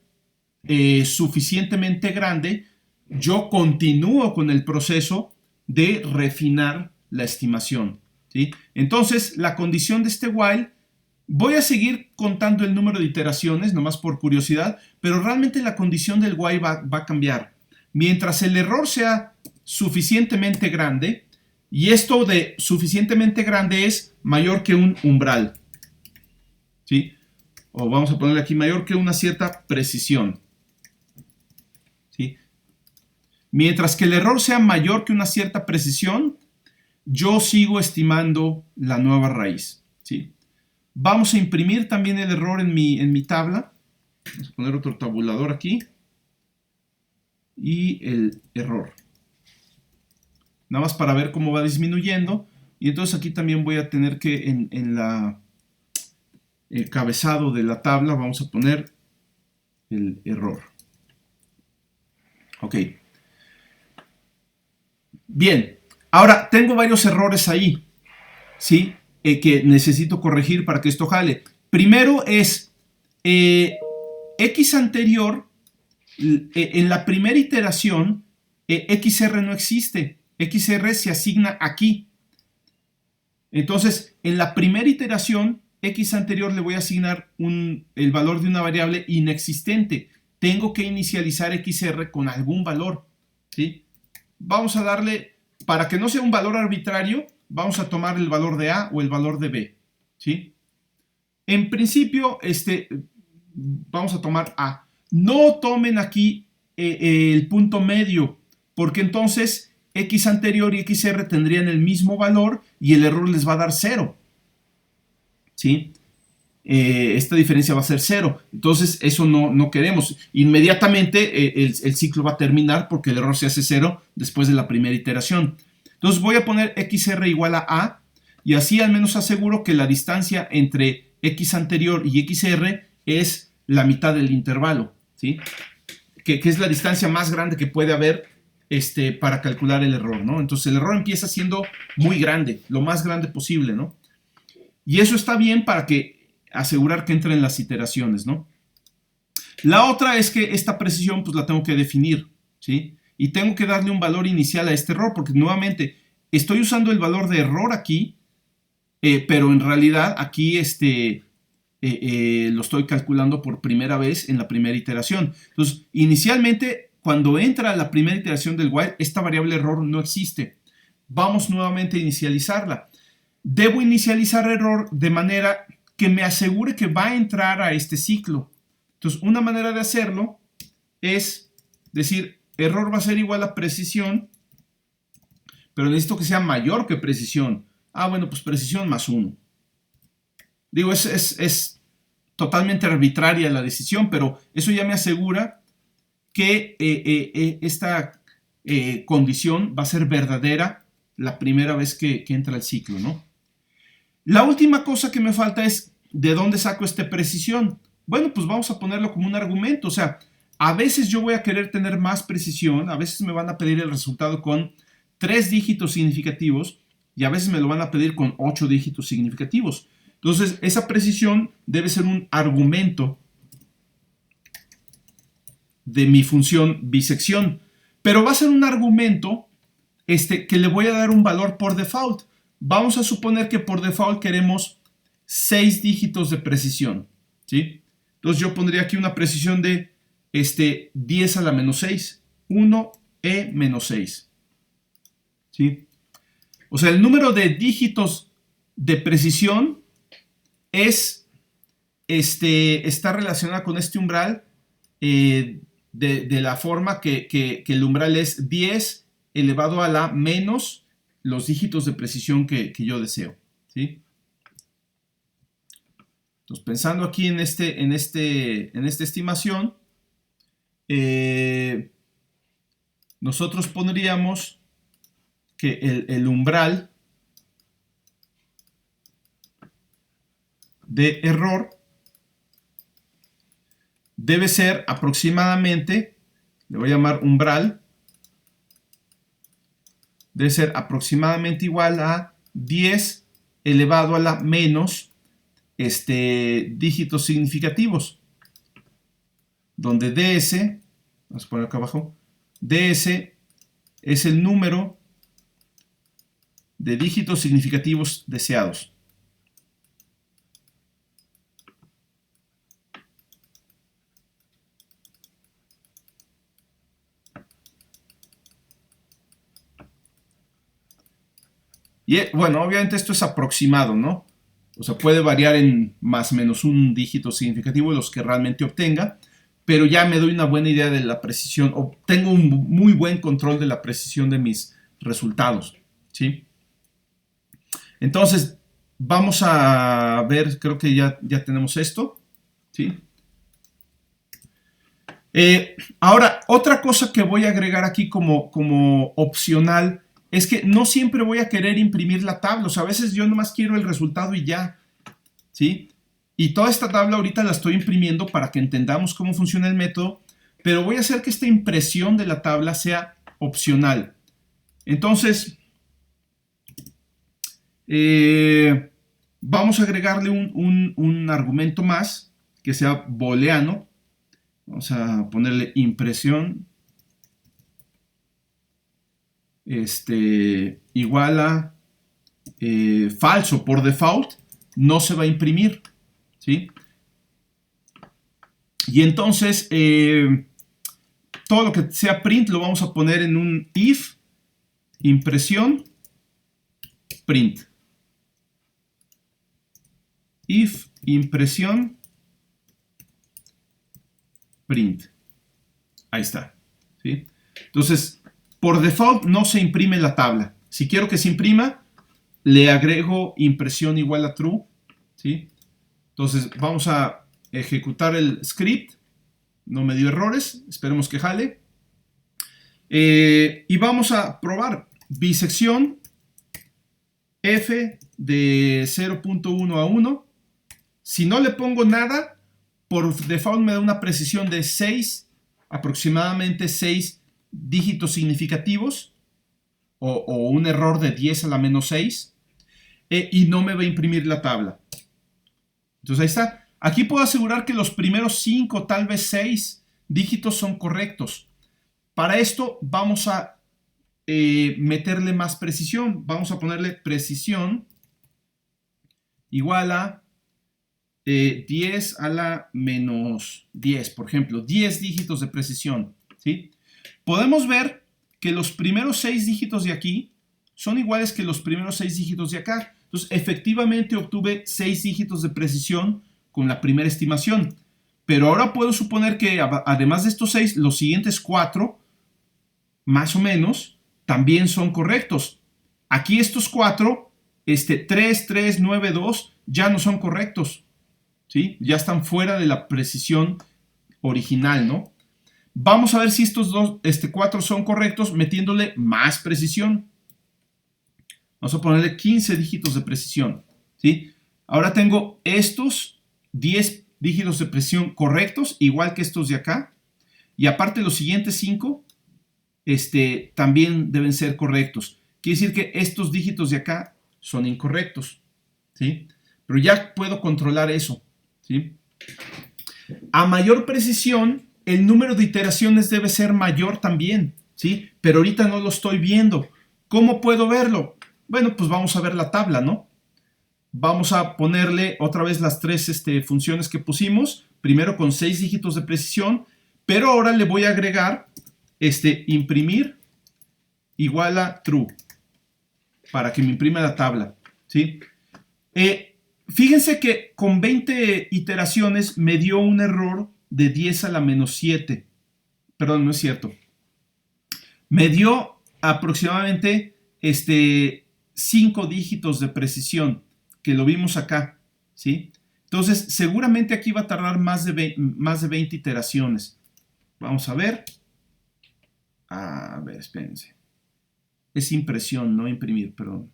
suficientemente grande, yo continúo con el proceso de refinar la estimación, ¿sí? Entonces, la condición de este while, voy a seguir contando el número de iteraciones, nomás por curiosidad, pero realmente la condición del while va a cambiar. Mientras el error sea suficientemente grande, y esto de suficientemente grande es mayor que un umbral, ¿sí? O vamos a ponerle aquí mayor que una cierta precisión, ¿sí? Mientras que el error sea mayor que una cierta precisión, yo sigo estimando la nueva raíz, ¿sí? Vamos a imprimir también el error en mi tabla. Vamos a poner otro tabulador aquí. Y el error. Nada más para ver cómo va disminuyendo. Y entonces aquí también voy a tener que en el cabezado de la tabla vamos a poner el error. Ok. Bien. Ahora, tengo varios errores ahí, ¿sí? Que necesito corregir para que esto jale. Primero es X anterior, en la primera iteración, XR no existe. XR se asigna aquí. Entonces, en la primera iteración, X anterior le voy a asignar el valor de una variable inexistente. Tengo que inicializar XR con algún valor, ¿sí? Vamos a darle, para que no sea un valor arbitrario, vamos a tomar el valor de A o el valor de B, ¿sí? En principio, vamos a tomar A. No tomen aquí el punto medio, porque entonces X anterior y XR tendrían el mismo valor y el error les va a dar 0. ¿Sí? Esta diferencia va a ser 0. Entonces eso no queremos. Inmediatamente el ciclo va a terminar porque el error se hace 0 después de la primera iteración. Entonces voy a poner XR igual a y así al menos aseguro que la distancia entre X anterior y XR es la mitad del intervalo, ¿sí? Que es la distancia más grande que puede haber para calcular el error, ¿no? Entonces el error empieza siendo muy grande, lo más grande posible, ¿no? Y eso está bien para asegurar que entren las iteraciones, ¿no? La otra es que esta precisión pues la tengo que definir, ¿sí? Y tengo que darle un valor inicial a este error, porque nuevamente estoy usando el valor de error aquí, pero en realidad aquí lo estoy calculando por primera vez en la primera iteración. Entonces, inicialmente, cuando entra la primera iteración del while, esta variable error no existe. Vamos nuevamente a inicializarla. Debo inicializar error de manera que me asegure que va a entrar a este ciclo. Entonces, una manera de hacerlo es decir, error va a ser igual a precisión, pero necesito que sea mayor que precisión. Bueno, pues precisión más 1. Digo, es totalmente arbitraria la decisión, pero eso ya me asegura que esta condición va a ser verdadera la primera vez que entra el ciclo, ¿no? La última cosa que me falta es, ¿de dónde saco esta precisión? Bueno, pues vamos a ponerlo como un argumento. O sea, a veces yo voy a querer tener más precisión, a veces me van a pedir el resultado con 3 dígitos significativos y a veces me lo van a pedir con 8 dígitos significativos. Entonces, esa precisión debe ser un argumento de mi función bisección. Pero va a ser un argumento que le voy a dar un valor por default. Vamos a suponer que por default queremos 6 dígitos de precisión, ¿sí? Entonces yo pondría aquí una precisión de 10 a la menos 6. 1e menos 6. ¿Sí? O sea, el número de dígitos de precisión está relacionado con este umbral de la forma que el umbral es 10 elevado a la menos los dígitos de precisión que yo deseo, ¿sí? Entonces, pensando aquí en esta estimación, nosotros pondríamos que el umbral de error debe ser aproximadamente, le voy a llamar umbral, debe ser aproximadamente igual a 10 elevado a la menos dígitos significativos, donde ds, vamos a poner acá abajo, ds es el número de dígitos significativos deseados. Y bueno, obviamente esto es aproximado, ¿no? O sea, puede variar en más o menos un dígito significativo los que realmente obtenga, pero ya me doy una buena idea de la precisión, o tengo un muy buen control de la precisión de mis resultados, ¿sí? Entonces, vamos a ver, creo que ya tenemos esto, ¿sí? Ahora, otra cosa que voy a agregar aquí como opcional es que no siempre voy a querer imprimir la tabla. O sea, a veces yo nomás quiero el resultado y ya, ¿sí? Y toda esta tabla ahorita la estoy imprimiendo para que entendamos cómo funciona el método, pero voy a hacer que esta impresión de la tabla sea opcional. Entonces, vamos a agregarle un argumento más que sea booleano. Vamos a ponerle impresión igual a falso por default, no se va a imprimir, ¿sí? Y entonces todo lo que sea print lo vamos a poner en un if impresión print. If impresión print. Ahí está, ¿sí? Entonces por default no se imprime la tabla. Si quiero que se imprima, le agrego impresión igual a true, ¿sí? Entonces vamos a ejecutar el script. No me dio errores, esperemos que jale. Y vamos a probar bisección f de 0.1 a 1. Si no le pongo nada, por default me da una precisión de 6, aproximadamente 6 dígitos significativos, o un error de 10 a la menos 6, y no me va a imprimir la tabla. Entonces ahí está. Aquí puedo asegurar que los primeros 5, tal vez 6 dígitos son correctos. Para esto vamos a meterle más precisión. Vamos a ponerle precisión igual a 10 a la menos 10, por ejemplo, 10 dígitos de precisión, ¿sí? Podemos ver que los primeros 6 dígitos de aquí son iguales que los primeros 6 dígitos de acá. Entonces, efectivamente obtuve 6 dígitos de precisión con la primera estimación. Pero ahora puedo suponer que además de estos 6, los siguientes 4, más o menos, también son correctos. Aquí estos 4, 3, 3, 9, 2, ya no son correctos, ¿sí? Ya están fuera de la precisión original, ¿no? Vamos a ver si estos 4 son correctos metiéndole más precisión. Vamos a ponerle 15 dígitos de precisión, ¿sí? Ahora tengo estos 10 dígitos de precisión correctos, igual que estos de acá. Y aparte los siguientes 5 también deben ser correctos. Quiere decir que estos dígitos de acá son incorrectos, ¿sí? Pero ya puedo controlar eso, ¿sí? A mayor precisión, el número de iteraciones debe ser mayor también, ¿sí? Pero ahorita no lo estoy viendo. ¿Cómo puedo verlo? Bueno, pues vamos a ver la tabla, ¿no? Vamos a ponerle otra vez las 3 funciones que pusimos. Primero con 6 dígitos de precisión, pero ahora le voy a agregar imprimir igual a true para que me imprima la tabla, ¿sí? Fíjense que con 20 iteraciones me dio un error de 10 a la menos 7. Perdón, no es cierto. Me dio aproximadamente 5 dígitos de precisión, que lo vimos acá, ¿sí? Entonces, seguramente aquí va a tardar más de 20 iteraciones. Vamos a ver. A ver, espérense. Es impresión, no imprimir, perdón.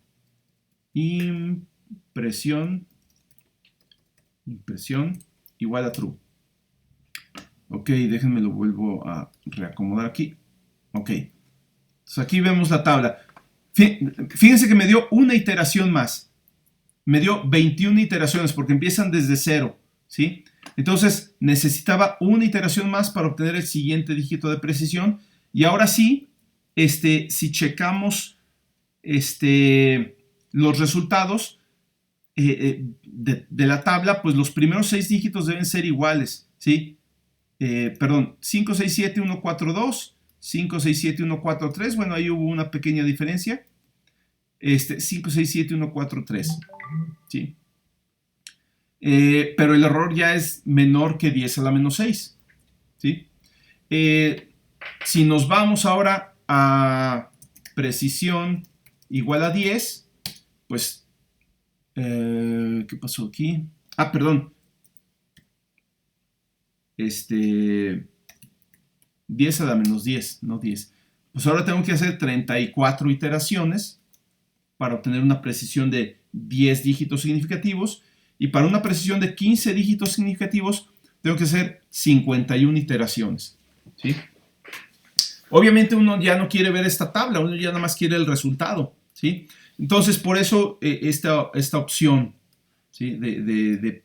Impresión igual a true. Ok, déjenme lo vuelvo a reacomodar aquí. Ok. Entonces aquí vemos la tabla. Fíjense que me dio una iteración más. Me dio 21 iteraciones porque empiezan desde 0, ¿sí? Entonces necesitaba una iteración más para obtener el siguiente dígito de precisión. Y ahora sí, si checamos los resultados de la tabla, pues los primeros 6 dígitos deben ser iguales, ¿sí? Perdón, 5, 6, 7, 1, 4, 2, 5, 6, 7, 1, 4, 3. Bueno, ahí hubo una pequeña diferencia. 5, 6, 7, 1, 4, 3. ¿Sí? Pero el error ya es menor que 10 a la menos 6. ¿Sí? Si nos vamos ahora a precisión igual a 10, pues, ¿qué pasó aquí? Ah, perdón. 10 a la menos 10, no 10. Pues ahora tengo que hacer 34 iteraciones para obtener una precisión de 10 dígitos significativos, y para una precisión de 15 dígitos significativos tengo que hacer 51 iteraciones, ¿sí? Obviamente uno ya no quiere ver esta tabla, uno ya nada más quiere el resultado, ¿sí? Entonces por eso esta opción, ¿sí? de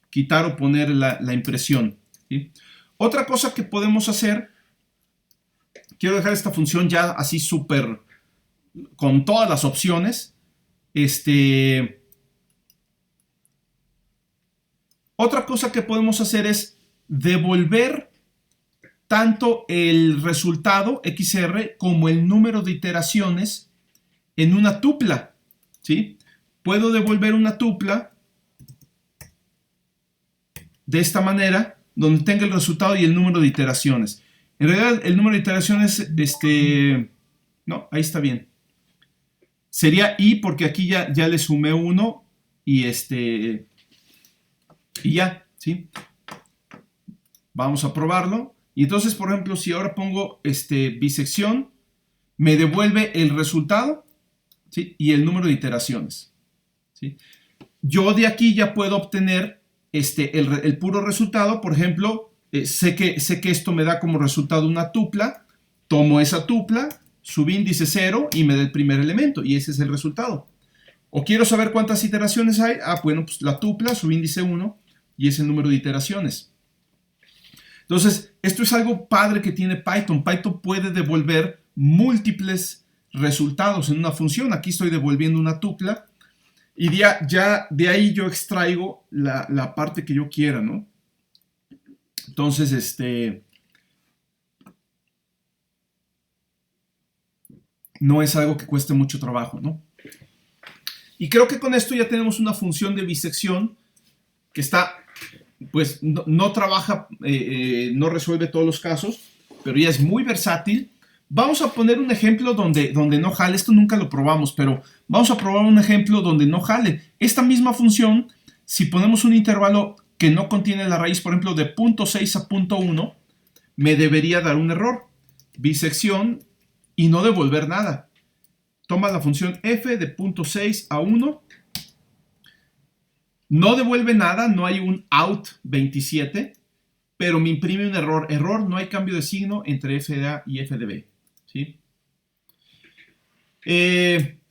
quitar o poner la impresión, ¿sí? Otra cosa que podemos hacer, quiero dejar esta función ya así súper con todas las opciones. Otra cosa que podemos hacer es devolver tanto el resultado XR como el número de iteraciones en una tupla, ¿sí? Puedo devolver una tupla de esta manera, donde tenga el resultado y el número de iteraciones. En realidad, el número de iteraciones No, ahí está bien. Sería i porque aquí ya le sumé 1 y y ya, ¿sí? Vamos a probarlo. Y entonces, por ejemplo, si ahora pongo bisección, me devuelve el resultado, ¿sí? Y el número de iteraciones, ¿sí? Yo de aquí ya puedo obtener el puro resultado. Por ejemplo, sé que esto me da como resultado una tupla. Tomo esa tupla, subíndice 0 y me da el primer elemento. Y ese es el resultado. O quiero saber cuántas iteraciones hay. Bueno, pues la tupla, subíndice 1 y es el número de iteraciones. Entonces, esto es algo padre que tiene Python. Python puede devolver múltiples resultados en una función. Aquí estoy devolviendo una tupla. Y ya de ahí yo extraigo la parte que yo quiera, ¿no? Entonces, no es algo que cueste mucho trabajo, ¿no? Y creo que con esto ya tenemos una función de bisección que está, pues, no trabaja, no resuelve todos los casos, pero ya es muy versátil. Vamos a poner un ejemplo donde no jale. Esto nunca lo probamos, pero vamos a probar un ejemplo donde no jale. Esta misma función, si ponemos un intervalo que no contiene la raíz, por ejemplo, de 0.6 a 0.1, me debería dar un error. Bisección y no devolver nada. Toma la función f de 0.6 a 1. No devuelve nada, no hay un out 27, pero me imprime un error. Error, no hay cambio de signo entre f de a y f de b. ¿Sí?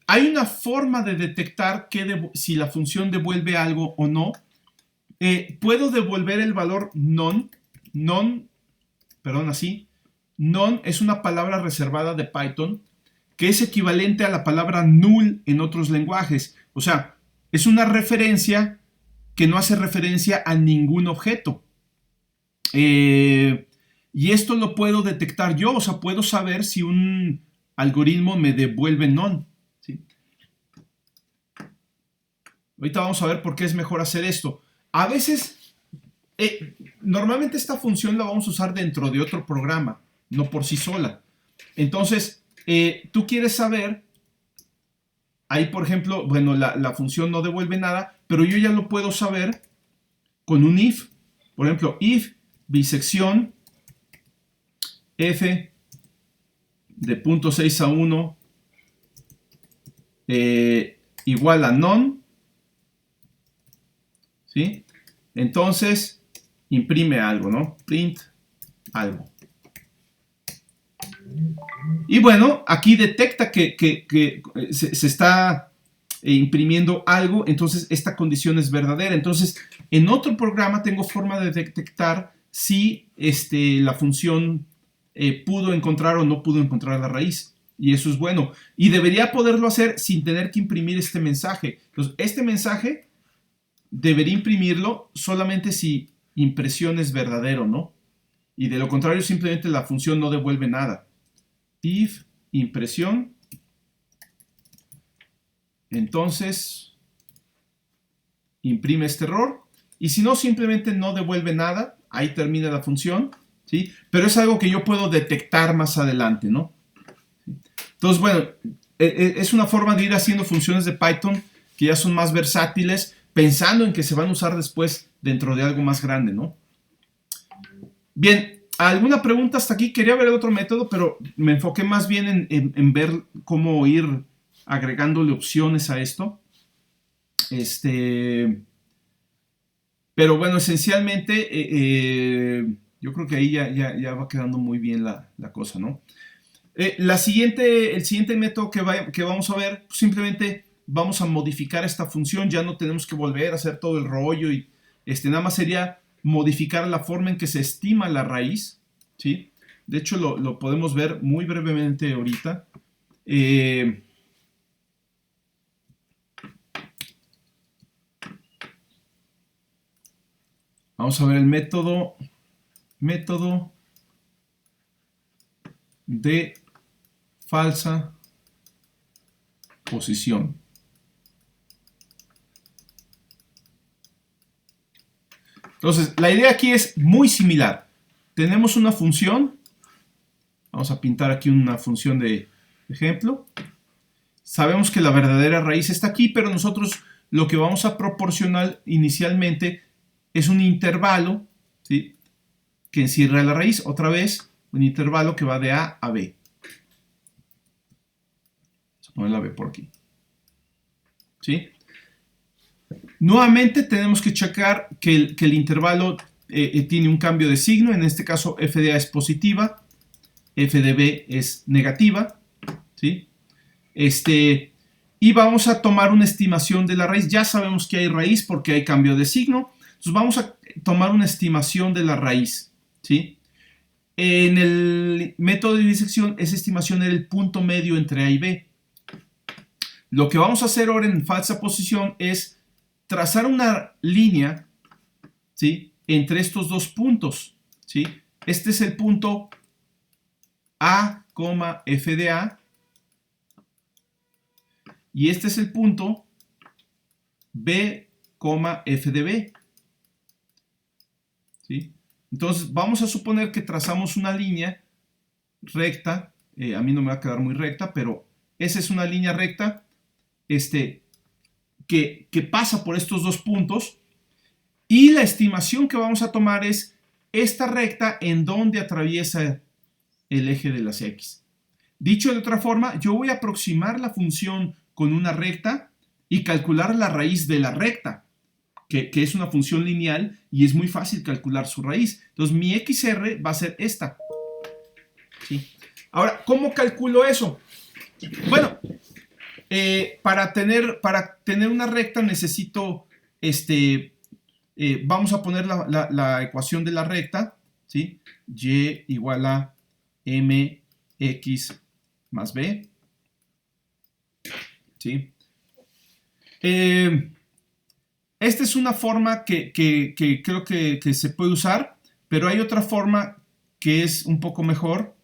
Hay una forma de detectar si la función devuelve algo o no. Puedo devolver el valor non. Non es una palabra reservada de Python que es equivalente a la palabra null en otros lenguajes. O sea, es una referencia que no hace referencia a ningún objeto. Y esto lo puedo detectar yo, o sea, puedo saber si un algoritmo me devuelve non. ¿Sí? Ahorita vamos a ver por qué es mejor hacer esto. A veces, normalmente esta función la vamos a usar dentro de otro programa, no por sí sola. Entonces, tú quieres saber, ahí por ejemplo, bueno, la función no devuelve nada, pero yo ya lo puedo saber con un if. Por ejemplo, if bisección f de 0.6 a 1 igual a non, ¿sí? Entonces imprime algo, ¿no? Print algo. Y bueno, aquí detecta que se está imprimiendo algo, entonces esta condición es verdadera. Entonces, en otro programa tengo forma de detectar si la función pudo encontrar o no pudo encontrar la raíz. Y eso es bueno. Y debería poderlo hacer sin tener que imprimir este mensaje. Entonces, este mensaje debería imprimirlo solamente si impresión es verdadero, ¿no? Y de lo contrario, simplemente la función no devuelve nada. If impresión, entonces imprime este error. Y si no, simplemente no devuelve nada. Ahí termina la función, ¿sí? Pero es algo que yo puedo detectar más adelante, ¿no? Entonces, bueno, es una forma de ir haciendo funciones de Python que ya son más versátiles, pensando en que se van a usar después dentro de algo más grande, ¿no? Bien, ¿alguna pregunta hasta aquí? Quería ver el otro método, pero me enfoqué más bien en ver cómo ir agregándole opciones a esto. Pero bueno, esencialmente yo creo que ahí ya va quedando muy bien la cosa, ¿no? El siguiente método que vamos a ver, pues simplemente vamos a modificar esta función, ya no tenemos que volver a hacer todo el rollo y nada más sería modificar la forma en que se estima la raíz, ¿sí? De hecho, lo podemos ver muy brevemente ahorita. Vamos a ver el método de falsa posición. Entonces, la idea aquí es muy similar. Tenemos una función. Vamos a pintar aquí una función de ejemplo. Sabemos que la verdadera raíz está aquí, pero nosotros lo que vamos a proporcionar inicialmente es un intervalo, ¿sí?, que encierra la raíz. Otra vez, un intervalo que va de A a B. Vamos a poner la B por aquí. ¿Sí? Nuevamente tenemos que checar que el intervalo tiene un cambio de signo. En este caso, f de A es positiva, f de B es negativa. ¿Sí? Y vamos a tomar una estimación de la raíz. Ya sabemos que hay raíz porque hay cambio de signo. Entonces vamos a tomar una estimación de la raíz. ¿Sí? En el método de disección, esa estimación era el punto medio entre A y B. Lo que vamos a hacer ahora en falsa posición es trazar una línea, ¿sí?, entre estos dos puntos. ¿Sí? Este es el punto A, f de A. Y este es el punto B, f de B. ¿Sí? Entonces vamos a suponer que trazamos una línea recta. A mí no me va a quedar muy recta, pero esa es una línea recta que pasa por estos dos puntos. Y la estimación que vamos a tomar es esta recta en donde atraviesa el eje de las X. Dicho de otra forma, yo voy a aproximar la función con una recta y calcular la raíz de la recta, que es una función lineal y es muy fácil calcular su raíz. Entonces mi XR va a ser esta. ¿Sí? Ahora, ¿cómo calculo eso? Bueno, para tener una recta necesito, vamos a poner la ecuación de la recta, ¿sí? Y igual a mx más b. ¿Sí? Esta es una forma que creo que se puede usar, pero hay otra forma que es un poco mejor,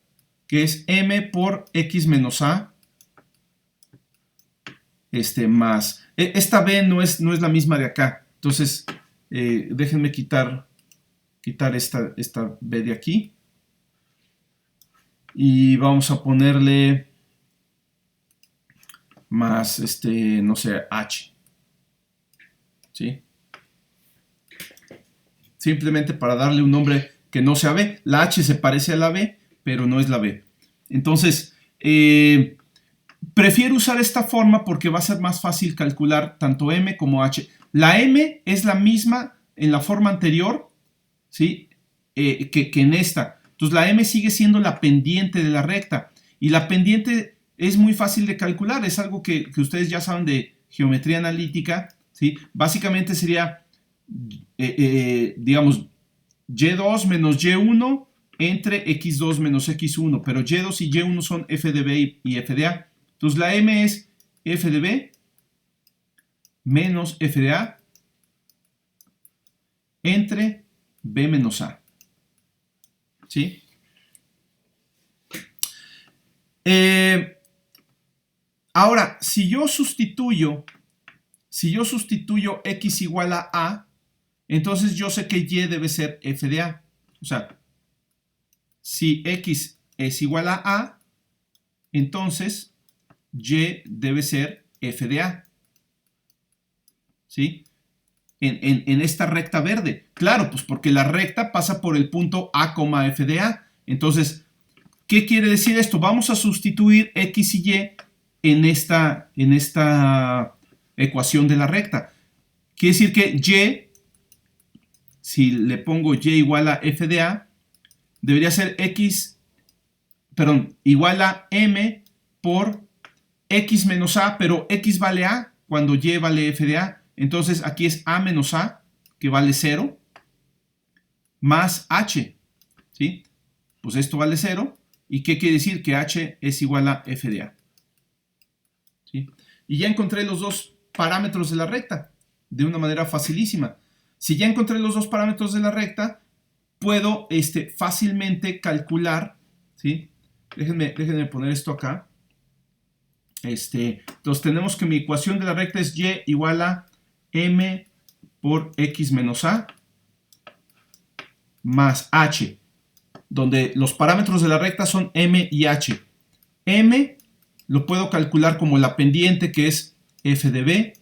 que es m por x menos a más. Esta b no es la misma de acá. Entonces, déjenme quitar esta b de aquí. Y vamos a ponerle más, no sé, h. ¿Sí? Simplemente para darle un nombre que no sea b. La h se parece a la b, pero no es la b. Entonces, prefiero usar esta forma porque va a ser más fácil calcular tanto m como h. La m es la misma en la forma anterior, ¿sí?, que en esta. Entonces la m sigue siendo la pendiente de la recta. Y la pendiente es muy fácil de calcular. Es algo que ustedes ya saben de geometría analítica, ¿sí? Básicamente sería, digamos, y2 menos y1 entre x2 menos x1. Pero y2 y y1 son f de b y f de a. Entonces la m es f de b menos f de a entre b menos a. ¿Sí? Ahora, si yo sustituyo x igual a a, entonces yo sé que y debe ser f de a. O sea, si x es igual a a, entonces y debe ser f de a. ¿Sí? En esta recta verde. Claro, pues porque la recta pasa por el punto a, f de a. Entonces, ¿qué quiere decir esto? Vamos a sustituir x y y en esta ecuación de la recta. Quiere decir que y, si le pongo y igual a f de a, debería ser igual a m por x menos a, pero x vale a cuando y vale f de a. Entonces aquí es a menos a, que vale 0, más h. ¿Sí? Pues esto vale 0. ¿Y qué quiere decir? Que h es igual a f de a. ¿Sí? Y ya encontré los dos parámetros de la recta de una manera facilísima. Si ya encontré los dos parámetros de la recta, puedo fácilmente calcular. ¿Sí? Déjenme poner esto acá. Entonces tenemos que mi ecuación de la recta es y igual a m por x menos a más h, donde los parámetros de la recta son m y h. M lo puedo calcular como la pendiente, que es f de b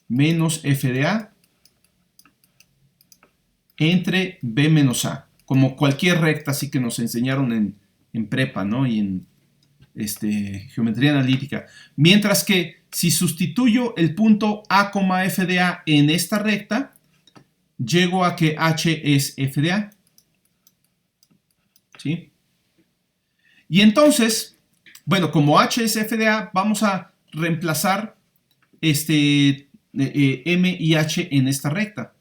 menos f de a entre b menos a, como cualquier recta así que nos enseñaron en prepa, ¿no? Y en geometría analítica. Mientras que si sustituyo el punto a, f de a en esta recta, llego a que h es f de a. ¿Sí? Y entonces, bueno, como h es f de a, vamos a reemplazar m y h en esta recta.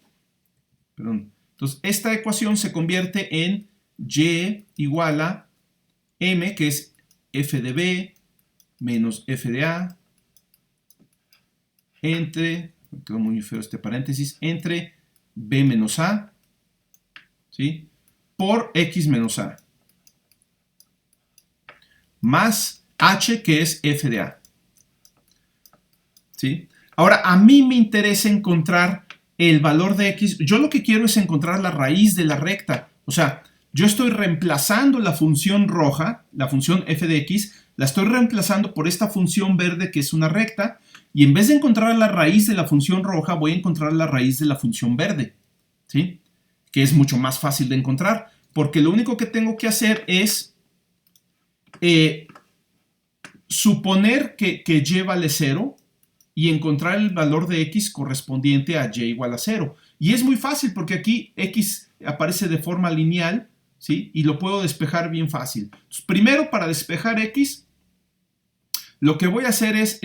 Perdón. Entonces, esta ecuación se convierte en y igual a m, que es f de b menos f de a, entre, me quedó muy feo este paréntesis, entre b menos a, ¿sí? Por x menos a, más h, que es f de a. ¿Sí? Ahora, a mí me interesa encontrar el valor de x. Yo lo que quiero es encontrar la raíz de la recta. O sea, yo estoy reemplazando la función roja, la función f de x, la estoy reemplazando por esta función verde que es una recta, y en vez de encontrar la raíz de la función roja, voy a encontrar la raíz de la función verde, ¿sí? Que es mucho más fácil de encontrar, porque lo único que tengo que hacer es suponer que y vale 0 y encontrar el valor de x correspondiente a y igual a 0. Y es muy fácil porque aquí x aparece de forma lineal, ¿sí? Y lo puedo despejar bien fácil. Entonces, primero, para despejar x, lo que voy a hacer es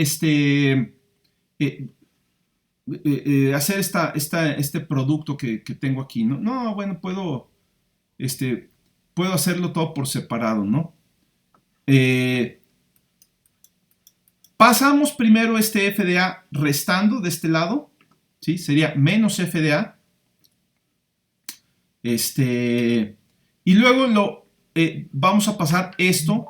hacer este producto que tengo aquí, ¿no? No, bueno, puedo hacerlo todo por separado, ¿no? Pasamos primero este f de a restando de este lado, ¿sí? Sería menos f de a. Y luego vamos a pasar esto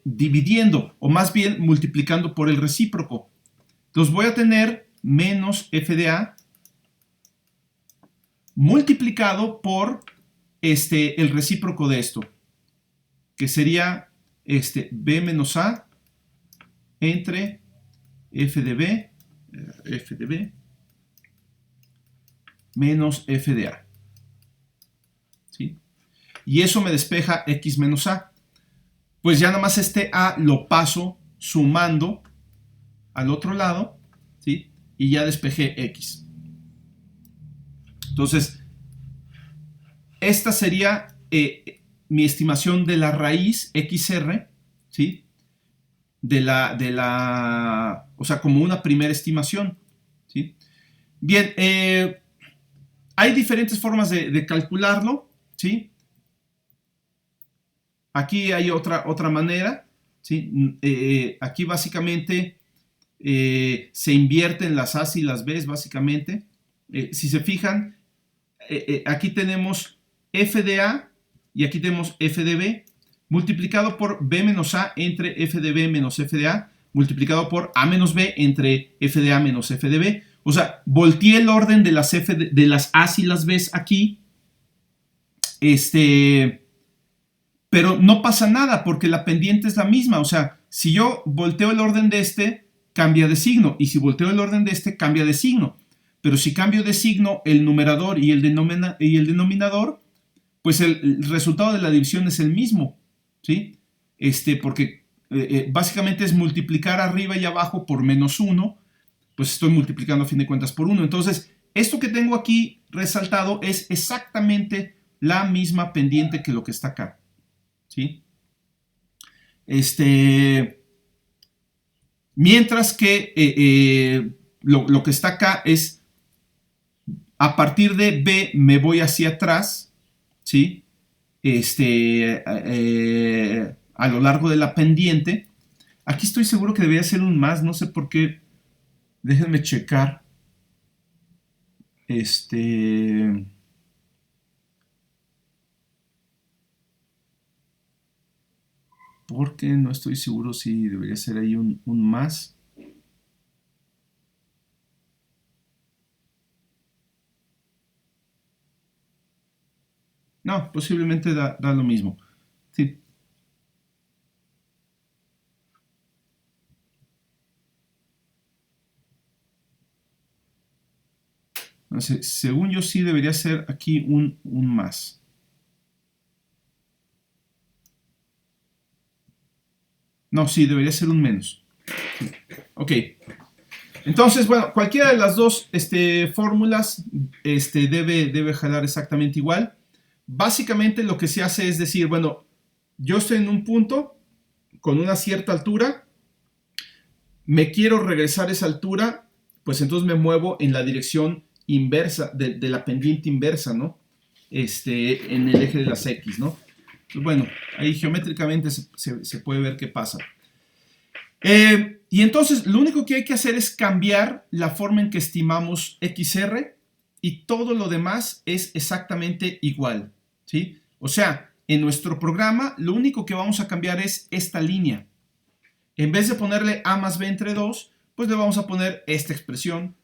dividiendo, o más bien multiplicando por el recíproco. Entonces voy a tener menos f de a multiplicado por el recíproco de esto, que sería b menos a entre f de b menos f de a. ¿Sí? Y eso me despeja x menos a. Pues ya nada más este a lo paso sumando al otro lado, ¿sí? Y ya despejé x. Entonces, esta sería mi estimación de la raíz xr, ¿sí? O sea, como una primera estimación, ¿sí? Bien, hay diferentes formas de calcularlo, ¿sí? Aquí hay otra manera, ¿sí? Aquí básicamente se invierten las A's y las B's, básicamente. Si se fijan, aquí tenemos f de a y aquí tenemos f de b multiplicado por b menos a entre f de b menos f de a multiplicado por a menos b entre f de a menos f de b. O sea, volteé el orden de las, de las A's y las B's aquí. Pero no pasa nada porque la pendiente es la misma. O sea, si yo volteo el orden de cambia de signo. Y si volteo el orden de cambia de signo. Pero si cambio de signo el numerador y el denominador, pues el resultado de la división es el mismo. ¿Sí? Porque básicamente es multiplicar arriba y abajo por menos 1. Pues estoy multiplicando a fin de cuentas por 1. Entonces, esto que tengo aquí resaltado es exactamente la misma pendiente que lo que está acá. ¿Sí? Mientras que lo que está acá es a partir de B me voy hacia atrás, ¿sí? A lo largo de la pendiente. Aquí estoy seguro que debería ser un más, no sé por qué. Déjenme checar. Porque no estoy seguro si debería ser ahí un más. No, posiblemente da lo mismo. Sí. Según yo sí debería ser aquí un más. No, sí, debería ser un menos. Ok. Entonces, bueno, cualquiera de las dos fórmulas debe jalar exactamente igual. Básicamente lo que se hace es decir, bueno, yo estoy en un punto con una cierta altura, me quiero regresar a esa altura, pues entonces me muevo en la dirección inversa, de la pendiente inversa, ¿no? En el eje de las X, ¿no? Pues bueno, ahí geométricamente se puede ver qué pasa. Y entonces lo único que hay que hacer es cambiar la forma en que estimamos XR y todo lo demás es exactamente igual, ¿sí? O sea, en nuestro programa lo único que vamos a cambiar es esta línea. En vez de ponerle A más B entre 2, pues le vamos a poner esta expresión,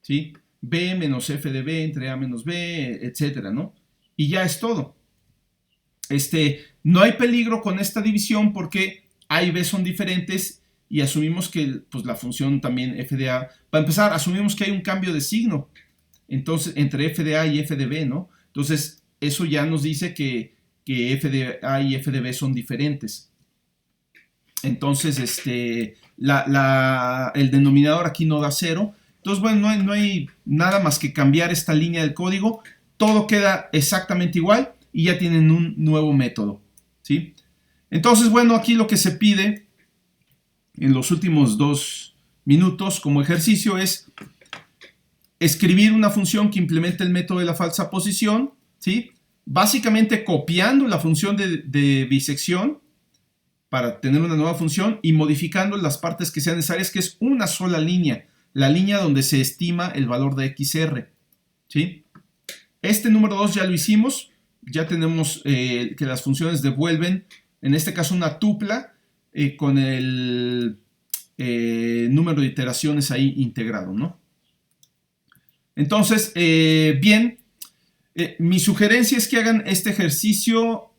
¿sí? B menos F de B entre A menos B, etcétera, ¿no? Y ya es todo. No hay peligro con esta división porque A y B son diferentes y asumimos que pues, la función también f de A, para empezar, asumimos que hay un cambio de signo entonces, entre f de A y f de B, ¿no? Entonces, eso ya nos dice que f de A y f de B son diferentes. Entonces, el denominador aquí no da 0. Entonces, bueno, no hay nada más que cambiar esta línea del código. Todo queda exactamente igual y ya tienen un nuevo método, ¿sí? Entonces, bueno, aquí lo que se pide en los últimos 2 minutos como ejercicio es escribir una función que implemente el método de la falsa posición, ¿sí? Básicamente copiando la función de bisección para tener una nueva función y modificando las partes que sean necesarias, que es una sola línea, la línea donde se estima el valor de XR, ¿sí? Este número 2 ya lo hicimos, ya tenemos que las funciones devuelven, en este caso una tupla, con el número de iteraciones ahí integrado, ¿no? Entonces, bien, mi sugerencia es que hagan este ejercicio,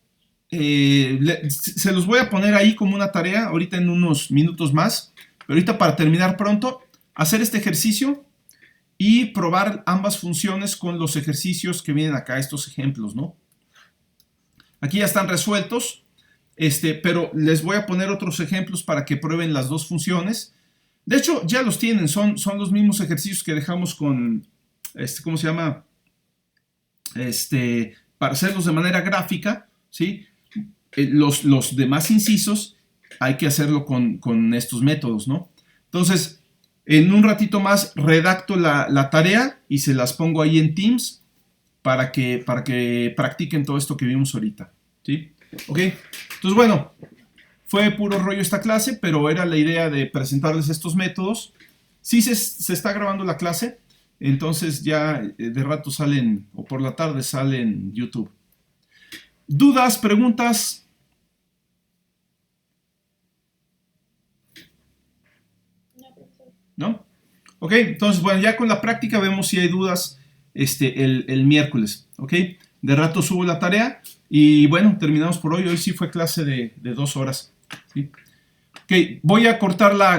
se los voy a poner ahí como una tarea ahorita en unos minutos más, pero ahorita para terminar pronto, hacer este ejercicio y probar ambas funciones con los ejercicios que vienen acá, estos ejemplos, ¿no? Aquí ya están resueltos, pero les voy a poner otros ejemplos para que prueben las dos funciones. De hecho, ya los tienen, son los mismos ejercicios que dejamos con, ¿cómo se llama? Para hacerlos de manera gráfica, ¿sí? Los demás incisos hay que hacerlo con estos métodos, ¿no? Entonces, en un ratito más redacto la tarea y se las pongo ahí en Teams para que practiquen todo esto que vimos ahorita, ¿sí? Ok, entonces bueno, fue puro rollo esta clase, pero era la idea de presentarles estos métodos. Sí se está grabando la clase, entonces ya de rato salen, o por la tarde sale en YouTube. ¿Dudas, preguntas? ¿No? Ok, entonces bueno, ya con la práctica vemos si hay dudas el miércoles, ¿ok? De rato subo la tarea y bueno, terminamos por hoy. Hoy sí fue clase de 2 horas, ¿sí? Ok, voy a cortar la